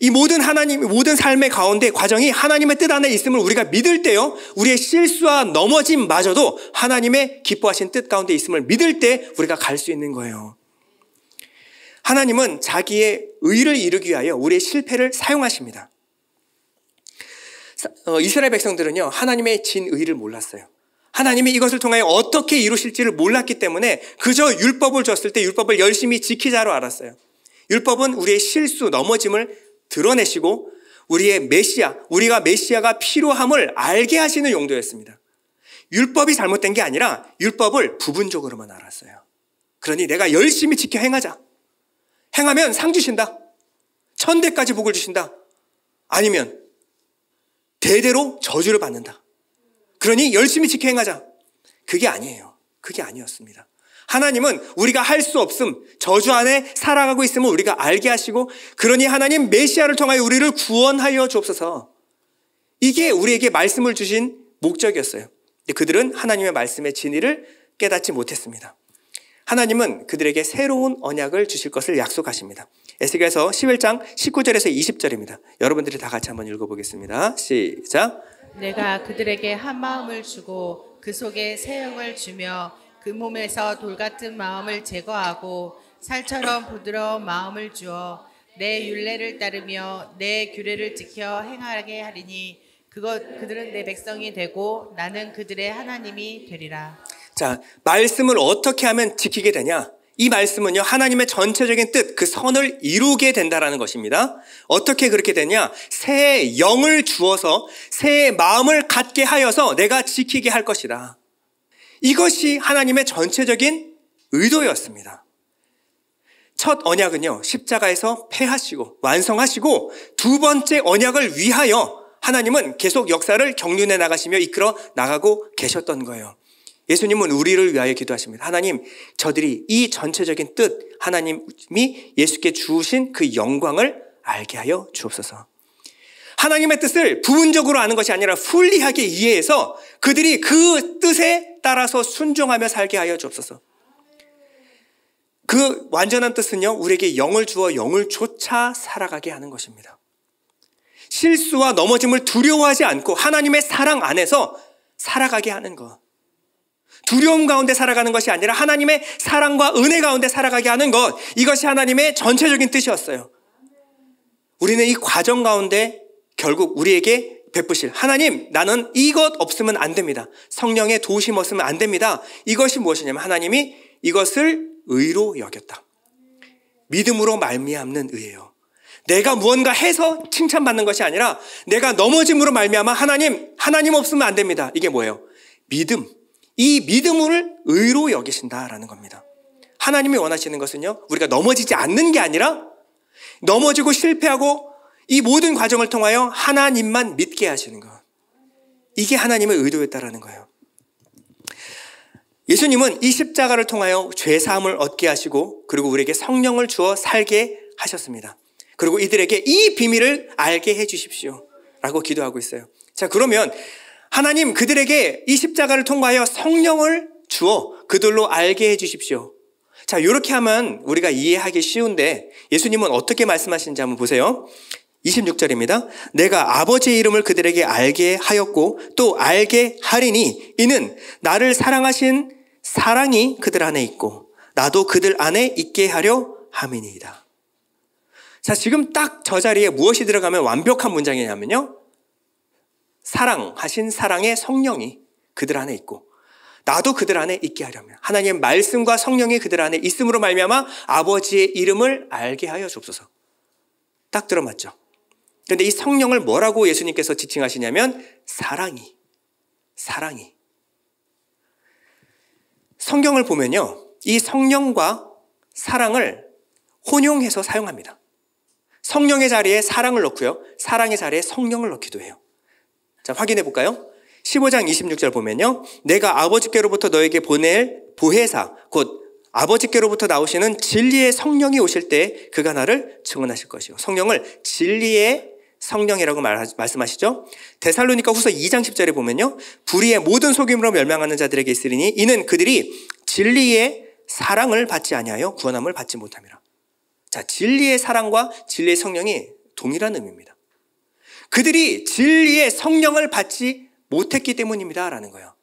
이 모든 모든 삶의 가운데 과정이 하나님의 뜻 안에 있음을 우리가 믿을 때요, 우리의 실수와 넘어짐마저도 하나님의 기뻐하신 뜻 가운데 있음을 믿을 때 우리가 갈 수 있는 거예요. 하나님은 자기의 의를 이루기 위하여 우리의 실패를 사용하십니다. 이스라엘 백성들은요, 하나님의 진의를 몰랐어요. 하나님이 이것을 통하여 어떻게 이루실지를 몰랐기 때문에 그저 율법을 줬을 때 율법을 열심히 지키자로 알았어요. 율법은 우리의 실수, 넘어짐을 드러내시고 우리의 우리가 메시아가 필요함을 알게 하시는 용도였습니다. 율법이 잘못된 게 아니라 율법을 부분적으로만 알았어요. 그러니 내가 열심히 지켜 행하면 상 주신다. 1000대까지 복을 주신다. 아니면 대대로 저주를 받는다. 그러니 열심히 지켜 행하자. 그게 아니에요. 그게 아니었습니다. 하나님은 우리가 할 수 없음, 저주 안에 살아가고 있음을 우리가 알게 하시고, 그러니 하나님 메시아를 통하여 우리를 구원하여 주옵소서. 이게 우리에게 말씀을 주신 목적이었어요. 근데 그들은 하나님의 말씀의 진리를 깨닫지 못했습니다. 하나님은 그들에게 새로운 언약을 주실 것을 약속하십니다. 에스겔서 11장 19절에서 20절입니다. 여러분들이 다 같이 한번 읽어보겠습니다. 시작. 내가 그들에게 한 마음을 주고 그 속에 새 영을 주며 그 몸에서 돌 같은 마음을 제거하고 살처럼 부드러운 마음을 주어 내 율례를 따르며 내 규례를 지켜 행하게 하리니 그들은 내 백성이 되고 나는 그들의 하나님이 되리라. 자, 말씀을 어떻게 하면 지키게 되냐? 이 말씀은요, 하나님의 전체적인 뜻, 그 선을 이루게 된다라는 것입니다. 어떻게 그렇게 되냐? 새 영을 주어서 새 마음을 갖게 하여서 내가 지키게 할 것이다. 이것이 하나님의 전체적인 의도였습니다. 첫 언약은요, 십자가에서 폐하시고 완성하시고, 두 번째 언약을 위하여 하나님은 계속 역사를 경륜해 나가시며 이끌어 나가고 계셨던 거예요. 예수님은 우리를 위하여 기도하십니다. 하나님, 저들이 이 전체적인 뜻, 하나님이 예수께 주신 그 영광을 알게 하여 주옵소서. 하나님의 뜻을 부분적으로 아는 것이 아니라 풀리하게 이해해서 그들이 그 뜻에 따라서 순종하며 살게 하여 주옵소서. 그 완전한 뜻은요, 우리에게 영을 주어 영을 쫓아 살아가게 하는 것입니다. 실수와 넘어짐을 두려워하지 않고 하나님의 사랑 안에서 살아가게 하는 것. 두려움 가운데 살아가는 것이 아니라 하나님의 사랑과 은혜 가운데 살아가게 하는 것. 이것이 하나님의 전체적인 뜻이었어요. 우리는 이 과정 가운데 결국 우리에게 베푸실 하나님, 나는 이것 없으면 안 됩니다. 성령의 도우심 없으면 안 됩니다. 이것이 무엇이냐면 하나님이 이것을 의로 여겼다. 믿음으로 말미암는 의예요. 내가 무언가 해서 칭찬받는 것이 아니라 내가 넘어짐으로 말미암아 하나님 없으면 안 됩니다. 이게 뭐예요? 믿음. 이 믿음을 의로 여기신다라는 겁니다. 하나님이 원하시는 것은요, 우리가 넘어지지 않는 게 아니라 넘어지고 실패하고 이 모든 과정을 통하여 하나님만 믿게 하시는 것. 이게 하나님의 의도였다라는 거예요. 예수님은 이 십자가를 통하여 죄사함을 얻게 하시고 그리고 우리에게 성령을 주어 살게 하셨습니다. 그리고 이들에게 이 비밀을 알게 해 주십시오 라고 기도하고 있어요. 자, 그러면 하나님 그들에게 이 십자가를 통하여 성령을 주어 그들로 알게 해 주십시오. 자, 이렇게 하면 우리가 이해하기 쉬운데 예수님은 어떻게 말씀하시는지 한번 보세요. 26절입니다. 내가 아버지의 이름을 그들에게 알게 하였고 또 알게 하리니 이는 나를 사랑하신 사랑이 그들 안에 있고 나도 그들 안에 있게 하려 함이니이다. 자, 지금 딱 저 자리에 무엇이 들어가면 완벽한 문장이냐면요, 사랑하신 사랑의 성령이 그들 안에 있고 나도 그들 안에 있게 하려면 하나님의 말씀과 성령이 그들 안에 있음으로 말미암아 아버지의 이름을 알게 하여 주옵소서. 딱 들어맞죠? 그런데 이 성령을 뭐라고 예수님께서 지칭하시냐면 사랑이. 성경을 보면요, 이 성령과 사랑을 혼용해서 사용합니다. 성령의 자리에 사랑을 넣고요, 사랑의 자리에 성령을 넣기도 해요. 자, 확인해 볼까요? 15장 26절 보면요, 내가 아버지께로부터 너에게 보낼 보혜사 곧 아버지께로부터 나오시는 진리의 성령이 오실 때 그가 나를 증언하실 것이요. 성령을 진리의 성령이라고 말씀하시죠. 데살로니가 후서 2장 10절에 보면요, 불의의 모든 속임으로 멸망하는 자들에게 있으리니 이는 그들이 진리의 사랑을 받지 아니하여 구원함을 받지 못함이라. 자, 진리의 사랑과 진리의 성령이 동일한 의미입니다. 그들이 진리의 성령을 받지 못했기 때문입니다 라는 거예요.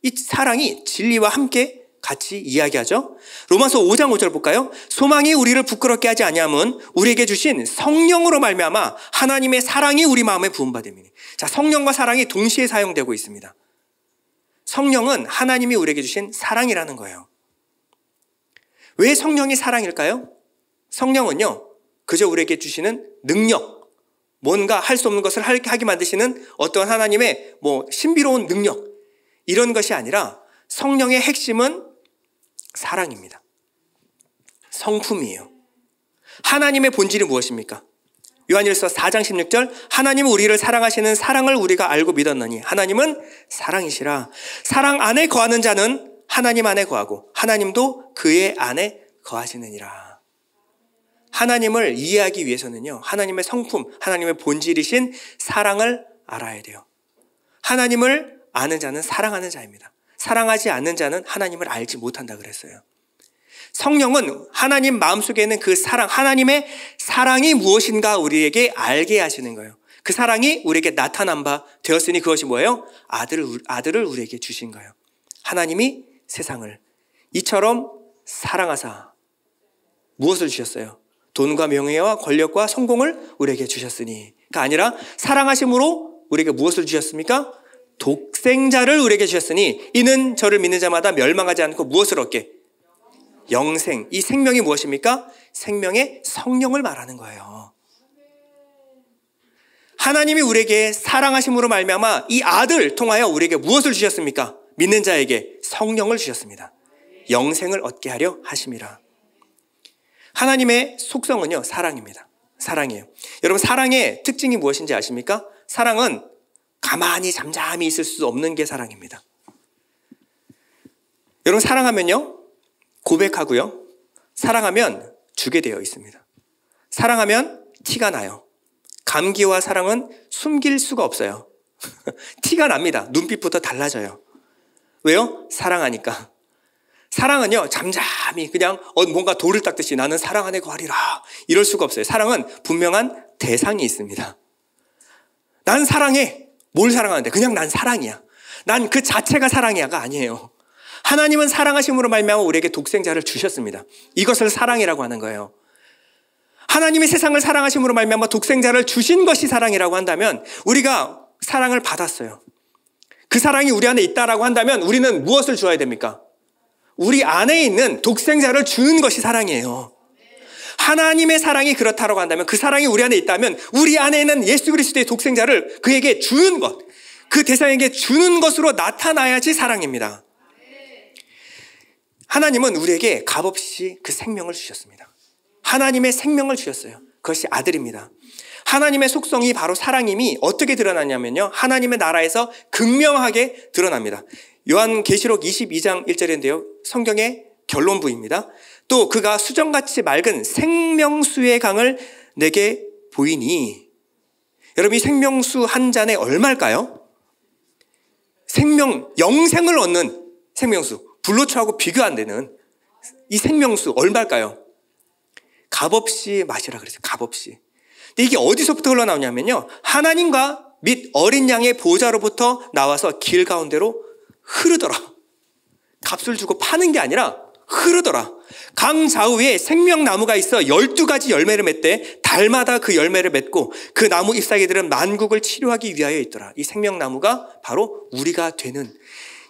이 사랑이 진리와 함께 같이 이야기하죠. 로마서 5장 5절 볼까요? 소망이 우리를 부끄럽게 하지 아니함은 우리에게 주신 성령으로 말미암아 하나님의 사랑이 우리 마음에 부음받음이니. 자, 성령과 사랑이 동시에 사용되고 있습니다. 성령은 하나님이 우리에게 주신 사랑이라는 거예요. 왜 성령이 사랑일까요? 성령은요, 그저 우리에게 주시는 능력, 뭔가 할 수 없는 것을 하게 만드시는 어떤 하나님의 신비로운 능력, 이런 것이 아니라 성령의 핵심은 사랑입니다. 성품이에요. 하나님의 본질이 무엇입니까? 요한일서 4장 16절, 하나님은 우리를 사랑하시는 사랑을 우리가 알고 믿었느니 하나님은 사랑이시라. 사랑 안에 거하는 자는 하나님 안에 거하고 하나님도 그의 안에 거하시느니라. 하나님을 이해하기 위해서는요, 하나님의 성품, 하나님의 본질이신 사랑을 알아야 돼요. 하나님을 아는 자는 사랑하는 자입니다. 사랑하지 않는 자는 하나님을 알지 못한다 그랬어요. 성령은 하나님 마음속에 있는 그 사랑, 하나님의 사랑이 무엇인가 우리에게 알게 하시는 거예요. 그 사랑이 우리에게 나타난 바 되었으니 그것이 뭐예요? 아들을 우리에게 주신 거예요. 하나님이 세상을 이처럼 사랑하사 무엇을 주셨어요? 돈과 명예와 권력과 성공을 우리에게 주셨으니가 아니라 사랑하심으로 우리에게 무엇을 주셨습니까? 독생자를 우리에게 주셨으니 이는 저를 믿는 자마다 멸망하지 않고 무엇을 얻게? 영생. 이 생명이 무엇입니까? 생명의 성령을 말하는 거예요. 하나님이 우리에게 사랑하심으로 말미암아 이 아들 통하여 우리에게 무엇을 주셨습니까? 믿는 자에게 성령을 주셨습니다. 영생을 얻게 하려 하심이라. 하나님의 속성은요, 사랑입니다. 사랑이에요. 여러분, 사랑의 특징이 무엇인지 아십니까? 사랑은 가만히 잠잠히 있을 수 없는 게 사랑입니다. 여러분, 사랑하면요, 고백하고요, 사랑하면 주게 되어 있습니다. 사랑하면 티가 나요. 감기와 사랑은 숨길 수가 없어요. 티가 납니다. 눈빛부터 달라져요. 왜요? 사랑하니까. 사랑은요, 잠잠히 그냥 뭔가 돌을 닦듯이 나는 사랑 안에 거하리라 이럴 수가 없어요. 사랑은 분명한 대상이 있습니다. 난 사랑해. 뭘 사랑하는데? 그냥 난 사랑이야. 난 그 자체가 사랑이야가 아니에요. 하나님은 사랑하심으로 말미암아 우리에게 독생자를 주셨습니다. 이것을 사랑이라고 하는 거예요. 하나님이 세상을 사랑하심으로 말미암아 독생자를 주신 것이 사랑이라고 한다면 우리가 사랑을 받았어요. 그 사랑이 우리 안에 있다라고 한다면 우리는 무엇을 주어야 됩니까? 우리 안에 있는 독생자를 주는 것이 사랑이에요. 하나님의 사랑이 그렇다고 한다면, 그 사랑이 우리 안에 있다면 우리 안에 있는 예수 그리스도의 독생자를 그에게 주는 것, 그 대상에게 주는 것으로 나타나야지 사랑입니다. 하나님은 우리에게 값없이 그 생명을 주셨습니다. 하나님의 생명을 주셨어요. 그것이 아들입니다. 하나님의 속성이 바로 사랑임이 어떻게 드러나냐면요, 하나님의 나라에서 극명하게 드러납니다. 요한계시록 22장 1절인데요, 성경의 결론부입니다. 또 그가 수정같이 맑은 생명수의 강을 내게 보이니. 여러분, 이 생명수 한 잔에 얼마일까요? 영생을 얻는 생명수, 불로초하고 비교 안 되는 이 생명수 얼마일까요? 값없이 마시라 그랬어요. 값없이. 근데 이게 어디서부터 흘러나오냐면요, 하나님과 및 어린 양의 보좌로부터 나와서 길 가운데로 흐르더라. 값을 주고 파는 게 아니라 흐르더라. 강 좌우에 생명나무가 있어 12가지 열매를 맺되 달마다 그 열매를 맺고 그 나무 잎사귀들은 만국을 치료하기 위하여 있더라. 이 생명나무가 바로 우리가 되는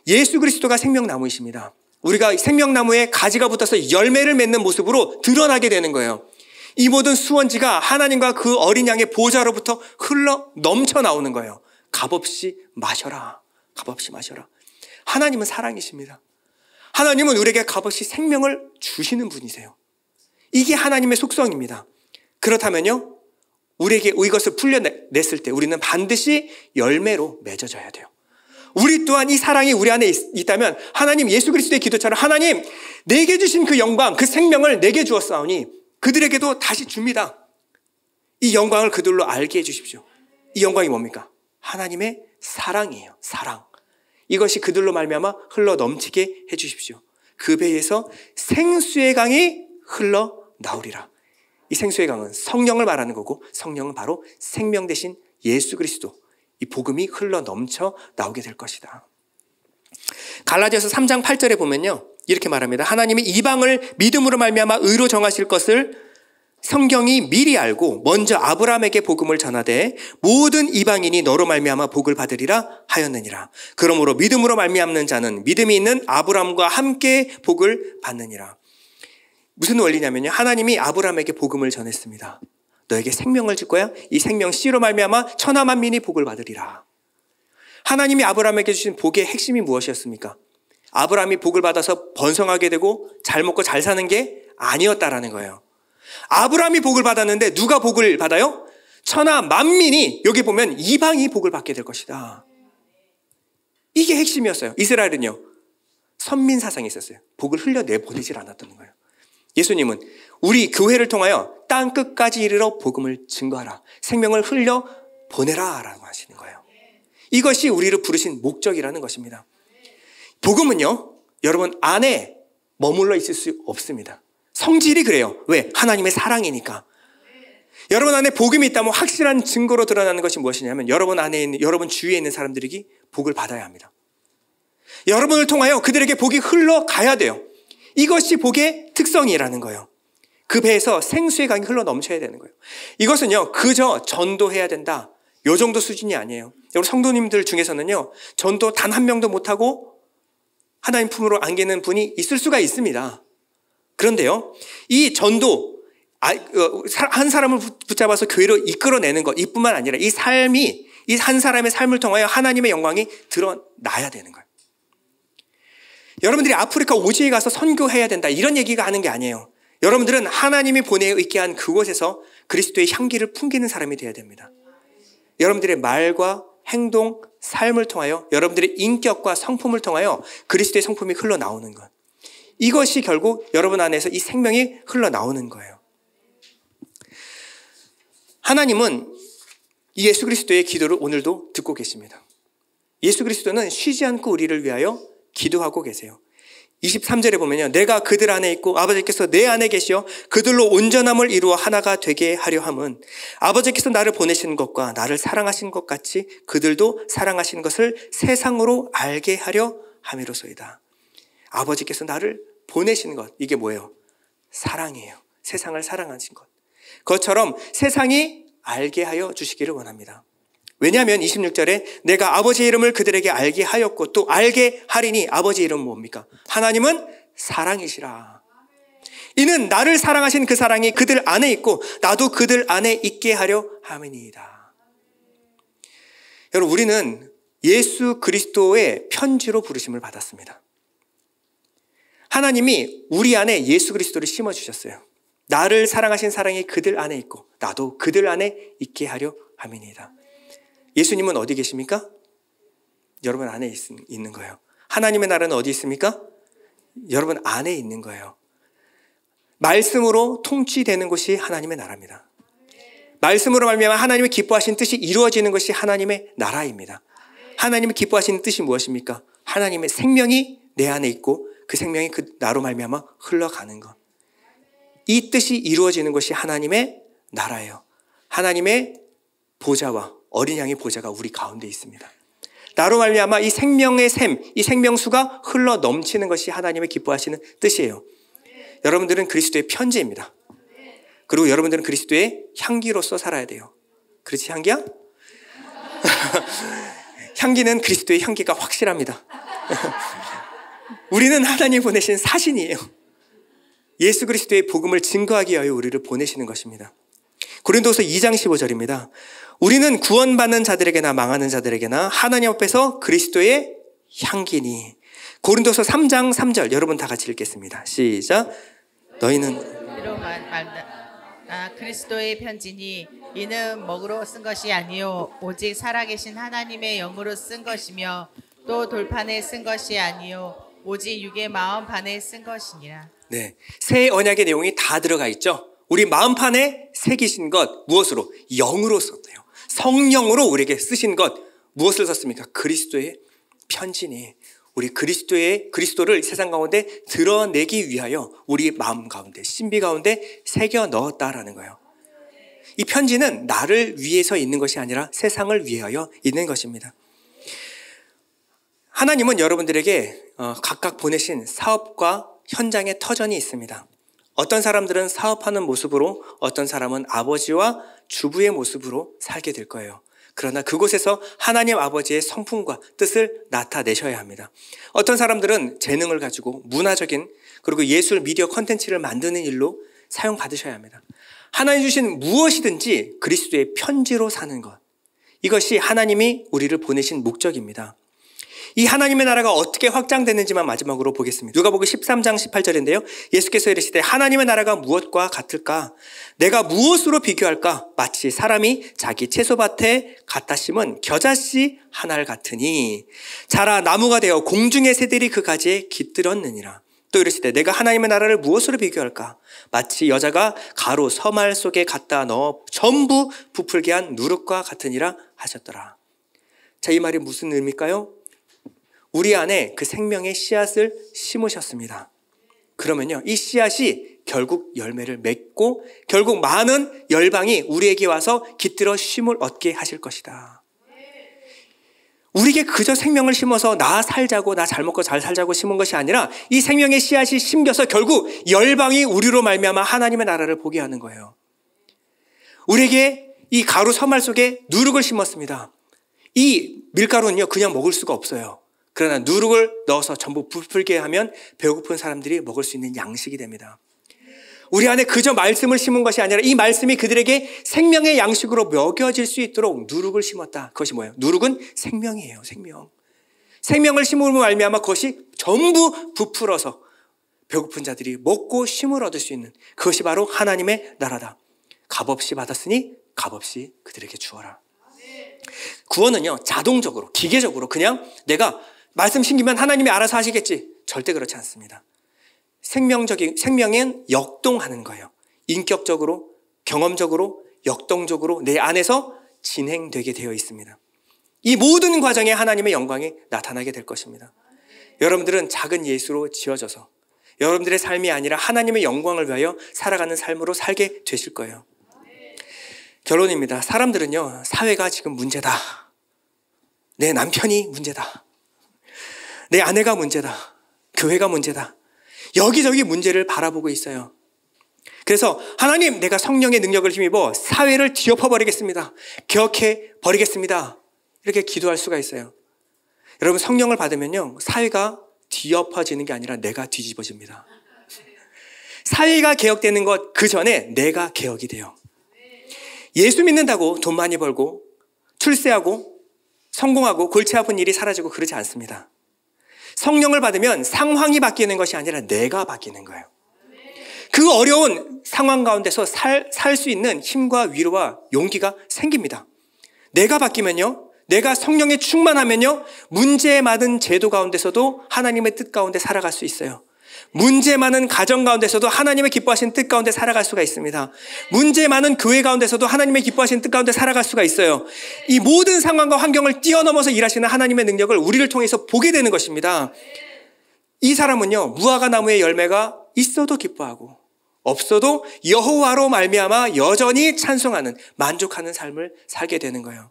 예수 그리스도가 생명나무이십니다. 우리가 생명나무에 가지가 붙어서 열매를 맺는 모습으로 드러나게 되는 거예요. 이 모든 수원지가 하나님과 그 어린 양의 보좌로부터 흘러 넘쳐 나오는 거예요. 값없이 마셔라. 값없이 마셔라. 하나님은 사랑이십니다. 하나님은 우리에게 값없이 생명을 주시는 분이세요. 이게 하나님의 속성입니다. 그렇다면요, 우리에게 이것을 풀려냈을 때 우리는 반드시 열매로 맺어져야 돼요. 우리 또한 이 사랑이 우리 안에 있다면 하나님, 예수 그리스도의 기도처럼 하나님, 내게 주신 그 영광, 그 생명을 내게 주었사오니 그들에게도 다시 줍니다. 이 영광을 그들로 알게 해주십시오. 이 영광이 뭡니까? 하나님의 사랑이에요. 사랑. 이것이 그들로 말미암아 흘러 넘치게 해주십시오. 그 배에서 생수의 강이 흘러 나오리라. 이 생수의 강은 성령을 말하는 거고, 성령은 바로 생명 대신 예수 그리스도, 이 복음이 흘러 넘쳐 나오게 될 것이다. 갈라디아서 3장 8절에 보면요, 이렇게 말합니다. 하나님이 이방을 믿음으로 말미암아 의로 정하실 것을 성경이 미리 알고 먼저 아브라함에게 복음을 전하되 모든 이방인이 너로 말미암아 복을 받으리라 하였느니라. 그러므로 믿음으로 말미암는 자는 믿음이 있는 아브라함과 함께 복을 받느니라. 무슨 원리냐면요, 하나님이 아브라함에게 복음을 전했습니다. 너에게 생명을 줄 거야. 이 생명 씨로 말미암아 천하 만민이 복을 받으리라. 하나님이 아브라함에게 주신 복의 핵심이 무엇이었습니까? 아브라함이 복을 받아서 번성하게 되고 잘 먹고 잘 사는 게 아니었다라는 거예요. 아브라함이 복을 받았는데 누가 복을 받아요? 천하 만민이, 여기 보면 이방이 복을 받게 될 것이다. 이게 핵심이었어요. 이스라엘은요, 선민 사상이 있었어요. 복을 흘려내보내질 않았다는 거예요. 예수님은 우리 교회를 통하여 땅 끝까지 이르러 복음을 증거하라, 생명을 흘려보내라 라고 하시는 거예요. 이것이 우리를 부르신 목적이라는 것입니다. 복음은요, 여러분 안에 머물러 있을 수 없습니다. 성질이 그래요. 왜? 하나님의 사랑이니까. 여러분 안에 복음이 있다면 확실한 증거로 드러나는 것이 무엇이냐면 여러분 안에 있는, 여러분 주위에 있는 사람들이 복을 받아야 합니다. 여러분을 통하여 그들에게 복이 흘러가야 돼요. 이것이 복의 특성이라는 거예요. 그 배에서 생수의 강이 흘러 넘쳐야 되는 거예요. 이것은요, 그저 전도해야 된다, 요 정도 수준이 아니에요. 여러분 성도님들 중에서는요, 전도 단 한 명도 못하고 하나님 품으로 안기는 분이 있을 수가 있습니다. 그런데요, 이 전도, 한 사람을 붙잡아서 교회로 이끌어내는 것, 이뿐만 아니라 이 삶이, 이 한 사람의 삶을 통하여 하나님의 영광이 드러나야 되는 거예요. 여러분들이 아프리카 오지에 가서 선교해야 된다, 이런 얘기가 하는 게 아니에요. 여러분들은 하나님이 보내어 있게 한 그곳에서 그리스도의 향기를 풍기는 사람이 되어야 됩니다. 여러분들의 말과 행동, 삶을 통하여, 여러분들의 인격과 성품을 통하여 그리스도의 성품이 흘러나오는 것, 이것이 결국 여러분 안에서 이 생명이 흘러나오는 거예요. 하나님은 이 예수 그리스도의 기도를 오늘도 듣고 계십니다. 예수 그리스도는 쉬지 않고 우리를 위하여 기도하고 계세요. 23절에 보면요, 내가 그들 안에 있고 아버지께서 내 안에 계시어 그들로 온전함을 이루어 하나가 되게 하려 함은 아버지께서 나를 보내신 것과 나를 사랑하신 것 같이 그들도 사랑하신 것을 세상으로 알게 하려 함이로소이다. 아버지께서 나를 보내신 것, 이게 뭐예요? 사랑이에요. 세상을 사랑하신 것. 그것처럼 세상이 알게 하여 주시기를 원합니다. 왜냐하면 26절에 내가 아버지의 이름을 그들에게 알게 하였고 또 알게 하리니 아버지의 이름은 뭡니까? 하나님은 사랑이시라. 이는 나를 사랑하신 그 사랑이 그들 안에 있고 나도 그들 안에 있게 하려 함이니이다. 여러분, 우리는 예수 그리스도의 편지로 부르심을 받았습니다. 하나님이 우리 안에 예수 그리스도를 심어주셨어요. 나를 사랑하신 사랑이 그들 안에 있고 나도 그들 안에 있게 하려 함이니이다. 예수님은 어디 계십니까? 여러분 안에 있는 거예요. 하나님의 나라는 어디 있습니까? 여러분 안에 있는 거예요. 말씀으로 통치되는 것이 하나님의 나라입니다. 말씀으로 말미암아 하나님의 기뻐하신 뜻이 이루어지는 것이 하나님의 나라입니다. 하나님의 기뻐하시는 뜻이 무엇입니까? 하나님의 생명이 내 안에 있고 그 생명이 그 나로 말미암아 흘러가는 것. 이 뜻이 이루어지는 것이 하나님의 나라예요. 하나님의 보좌와 어린 양의 보좌가 우리 가운데 있습니다. 나로 말미암아 이 생명의 샘, 이 생명수가 흘러 넘치는 것이 하나님의 기뻐하시는 뜻이에요. 여러분들은 그리스도의 편지입니다. 그리고 여러분들은 그리스도의 향기로서 살아야 돼요. 그렇지, 향기야? 향기는 그리스도의 향기가 확실합니다. 우리는 하나님 보내신 사신이에요. 예수 그리스도의 복음을 증거하기 위하여 우리를 보내시는 것입니다. 고린도서 2장 15절입니다. 우리는 구원받는 자들에게나 망하는 자들에게나 하나님 앞에서 그리스도의 향기니. 고린도서 3장 3절 여러분 다 같이 읽겠습니다. 시작. 너희는 그리스도의 편지니 이는 먹으로 쓴 것이 아니요 오직 살아계신 하나님의 영으로 쓴 것이며 또 돌판에 쓴 것이 아니요 오직 육의 마음판에 쓴 것이니라. 네, 새 언약의 내용이 다 들어가 있죠. 우리 마음판에 새기신 것 무엇으로? 영으로 썼대요. 성령으로 우리에게 쓰신 것 무엇을 썼습니까? 그리스도의 편지니. 우리 그리스도를 세상 가운데 드러내기 위하여 우리 마음 가운데 신비 가운데 새겨 넣었다라는 거예요. 이 편지는 나를 위해서 있는 것이 아니라 세상을 위하여 있는 것입니다. 하나님은 여러분들에게 각각 보내신 사업과 현장의 터전이 있습니다. 어떤 사람들은 사업하는 모습으로, 어떤 사람은 아버지와 주부의 모습으로 살게 될 거예요. 그러나 그곳에서 하나님 아버지의 성품과 뜻을 나타내셔야 합니다. 어떤 사람들은 재능을 가지고 문화적인 그리고 예술 미디어 콘텐츠를 만드는 일로 사용받으셔야 합니다. 하나님 주신 무엇이든지 그리스도의 편지로 사는 것. 이것이 하나님이 우리를 보내신 목적입니다. 이 하나님의 나라가 어떻게 확장되는지만 마지막으로 보겠습니다. 누가복음 13장 18절인데요. 예수께서 이르시되 하나님의 나라가 무엇과 같을까? 내가 무엇으로 비교할까? 마치 사람이 자기 채소밭에 갖다 심은 겨자씨 하나를 같으니 자라 나무가 되어 공중의 새들이 그 가지에 깃들었느니라. 또 이르시되 내가 하나님의 나라를 무엇으로 비교할까? 마치 여자가 가루 서말 속에 갖다 넣어 전부 부풀게 한 누룩과 같으니라 하셨더라. 자, 이 말이 무슨 의미일까요? 우리 안에 그 생명의 씨앗을 심으셨습니다. 그러면요, 이 씨앗이 결국 열매를 맺고 결국 많은 열방이 우리에게 와서 깃들어 쉼을 얻게 하실 것이다. 우리에게 그저 생명을 심어서 나 살자고, 나 잘 먹고 잘 살자고 심은 것이 아니라 이 생명의 씨앗이 심겨서 결국 열방이 우리로 말미암아 하나님의 나라를 보게 하는 거예요. 우리에게 이 가루 서말 속에 누룩을 심었습니다. 이 밀가루는요, 그냥 먹을 수가 없어요. 그러나 누룩을 넣어서 전부 부풀게 하면 배고픈 사람들이 먹을 수 있는 양식이 됩니다. 우리 안에 그저 말씀을 심은 것이 아니라 이 말씀이 그들에게 생명의 양식으로 먹여질 수 있도록 누룩을 심었다. 그것이 뭐예요? 누룩은 생명이에요. 생명. 생명을 심음으로 말미암아 그것이 전부 부풀어서 배고픈 자들이 먹고 쉼을 얻을 수 있는 그것이 바로 하나님의 나라다. 값없이 받았으니 값없이 그들에게 주어라. 구원은요, 자동적으로 기계적으로 그냥 내가 말씀 심기면 하나님이 알아서 하시겠지. 절대 그렇지 않습니다. 생명은 역동하는 거예요. 인격적으로, 경험적으로, 역동적으로 내 안에서 진행되게 되어 있습니다. 이 모든 과정에 하나님의 영광이 나타나게 될 것입니다. 여러분들은 작은 예수로 지어져서 여러분들의 삶이 아니라 하나님의 영광을 위하여 살아가는 삶으로 살게 되실 거예요. 결론입니다. 사람들은요, 사회가 지금 문제다. 내 남편이 문제다. 내 아내가 문제다. 교회가 문제다. 여기저기 문제를 바라보고 있어요. 그래서 하나님, 내가 성령의 능력을 힘입어 사회를 뒤엎어버리겠습니다. 기억해버리겠습니다. 이렇게 기도할 수가 있어요. 여러분, 성령을 받으면요, 사회가 뒤엎어지는 게 아니라 내가 뒤집어집니다. 사회가 개혁되는 것 그 전에 내가 개혁이 돼요. 예수 믿는다고 돈 많이 벌고 출세하고 성공하고 골치 아픈 일이 사라지고 그러지 않습니다. 성령을 받으면 상황이 바뀌는 것이 아니라 내가 바뀌는 거예요. 그 어려운 상황 가운데서 살 수 있는 힘과 위로와 용기가 생깁니다. 내가 바뀌면요, 내가 성령에 충만하면요, 문제 많은 제도 가운데서도 하나님의 뜻 가운데 살아갈 수 있어요. 문제 많은 가정 가운데서도 하나님의 기뻐하시는 뜻 가운데 살아갈 수가 있습니다. 문제 많은 교회 가운데서도 하나님의 기뻐하시는 뜻 가운데 살아갈 수가 있어요. 이 모든 상황과 환경을 뛰어넘어서 일하시는 하나님의 능력을 우리를 통해서 보게 되는 것입니다. 이 사람은요, 무화과 나무의 열매가 있어도 기뻐하고 없어도 여호와로 말미암아 여전히 찬송하는, 만족하는 삶을 살게 되는 거예요.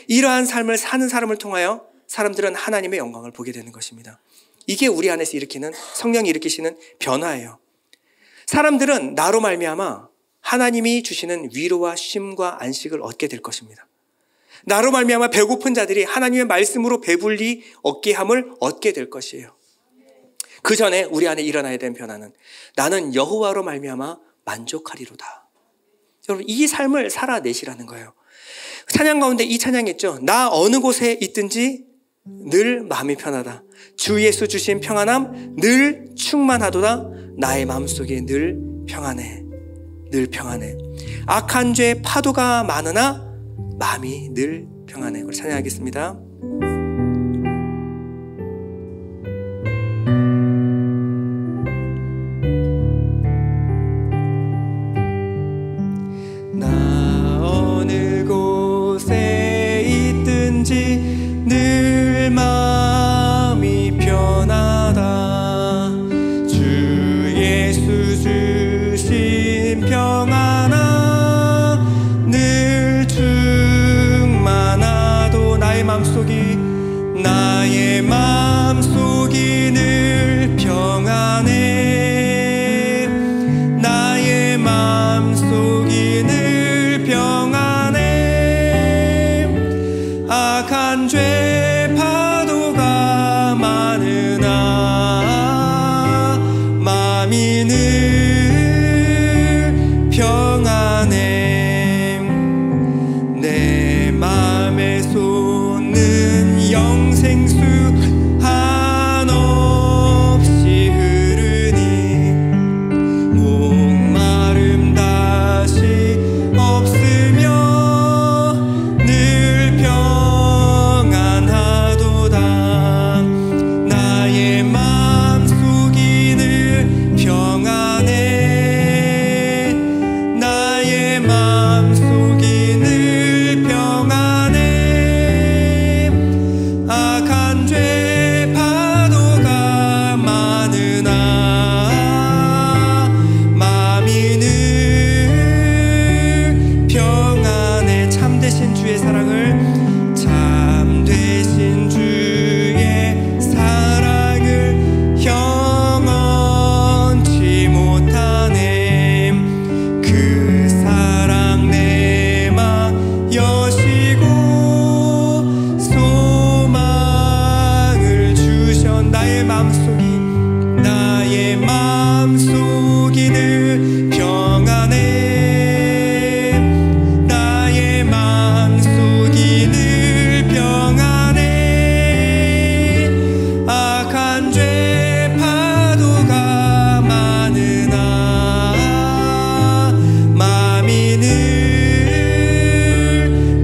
이러한 삶을 사는 사람을 통하여 사람들은 하나님의 영광을 보게 되는 것입니다. 이게 우리 안에서 일으키는, 성령이 일으키시는 변화예요. 사람들은 나로 말미암아 하나님이 주시는 위로와 쉼과 안식을 얻게 될 것입니다. 나로 말미암아 배고픈 자들이 하나님의 말씀으로 배불리 얻게 함을 얻게 될 것이에요. 그 전에 우리 안에 일어나야 되는 변화는, 나는 여호와로 말미암아 만족하리로다. 여러분, 이 삶을 살아내시라는 거예요. 찬양 가운데 이 찬양이 있죠. 나 어느 곳에 있든지 늘 마음이 편하다. 주 예수 주신 평안함 늘 충만하도다. 나의 마음속에 늘 평안해. 늘 평안해. 악한 죄 파도가 많으나 마음이 늘 평안해. 우리 찬양하겠습니다. 나 어느 곳에 있든지 늘 마음이 편하다. 주 예수 주신 평안함 늘 충만하도. 나의 마음속이 늘 평안해. 나의 마음속이 늘 평안해. 악한 죄 파도가 많으나 마음이 늘 평안해. 내 마음에 솟는 영생수 한없이 흐르니 목마름 다시 없으며 늘 평안하도다. 나의 마음속이 늘 평안해. 나의 마음속이 늘 평안해. 악한 죄 파도가 많으나 마음이 늘 평안해. 참되신 주의 사랑을 영원치 못하네. 그 사랑 내 맘 여시고 소망을 주셔. 나의 마음속이 늘 평안해. 나의 마음속이 늘 평안해. 악한 죄 파도가 많으나 마음이 늘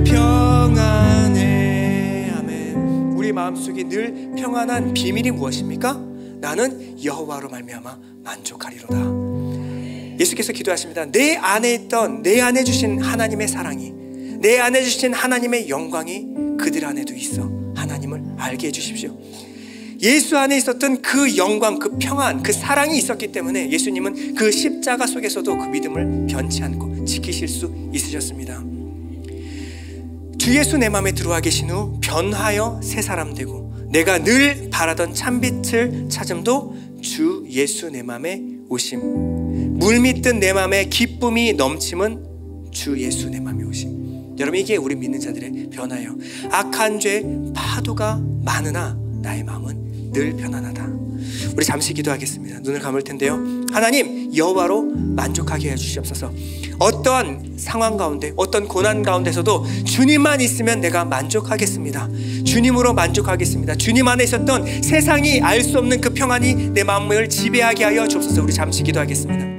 평안해. 아멘. 우리 마음속이 늘 평안한 비밀이 무엇입니까? 나는 여호와로 말미암아 만족하리로다. 예수께서 기도하십니다. 내 안에 주신 하나님의 사랑이, 내 안에 주신 하나님의 영광이 그들 안에도 있어. 하나님을 알게 해주십시오. 예수 안에 있었던 그 영광, 그 평안, 그 사랑이 있었기 때문에 예수님은 그 십자가 속에서도 그 믿음을 변치 않고 지키실 수 있으셨습니다. 주 예수 내 마음에 들어와 계신 후 변하여 새 사람 되고 내가 늘 바라던 참빛을 찾음도 주 예수 내 마음에 오심. 물밀듯 내 마음에 기쁨이 넘침은 주 예수 내 마음에 오심. 여러분, 이게 우리 믿는 자들의 변화예요. 악한 죄 파도가 많으나 나의 마음은 늘 편안하다. 우리 잠시 기도하겠습니다. 눈을 감을 텐데요. 하나님, 여호와로 만족하게 해주시옵소서. 어떠한 상황 가운데, 어떤 고난 가운데서도 주님만 있으면 내가 만족하겠습니다. 주님으로 만족하겠습니다. 주님 안에 있었던 세상이 알 수 없는 그 평안이 내 마음을 지배하게 하여 주옵소서. 우리 잠시 기도하겠습니다.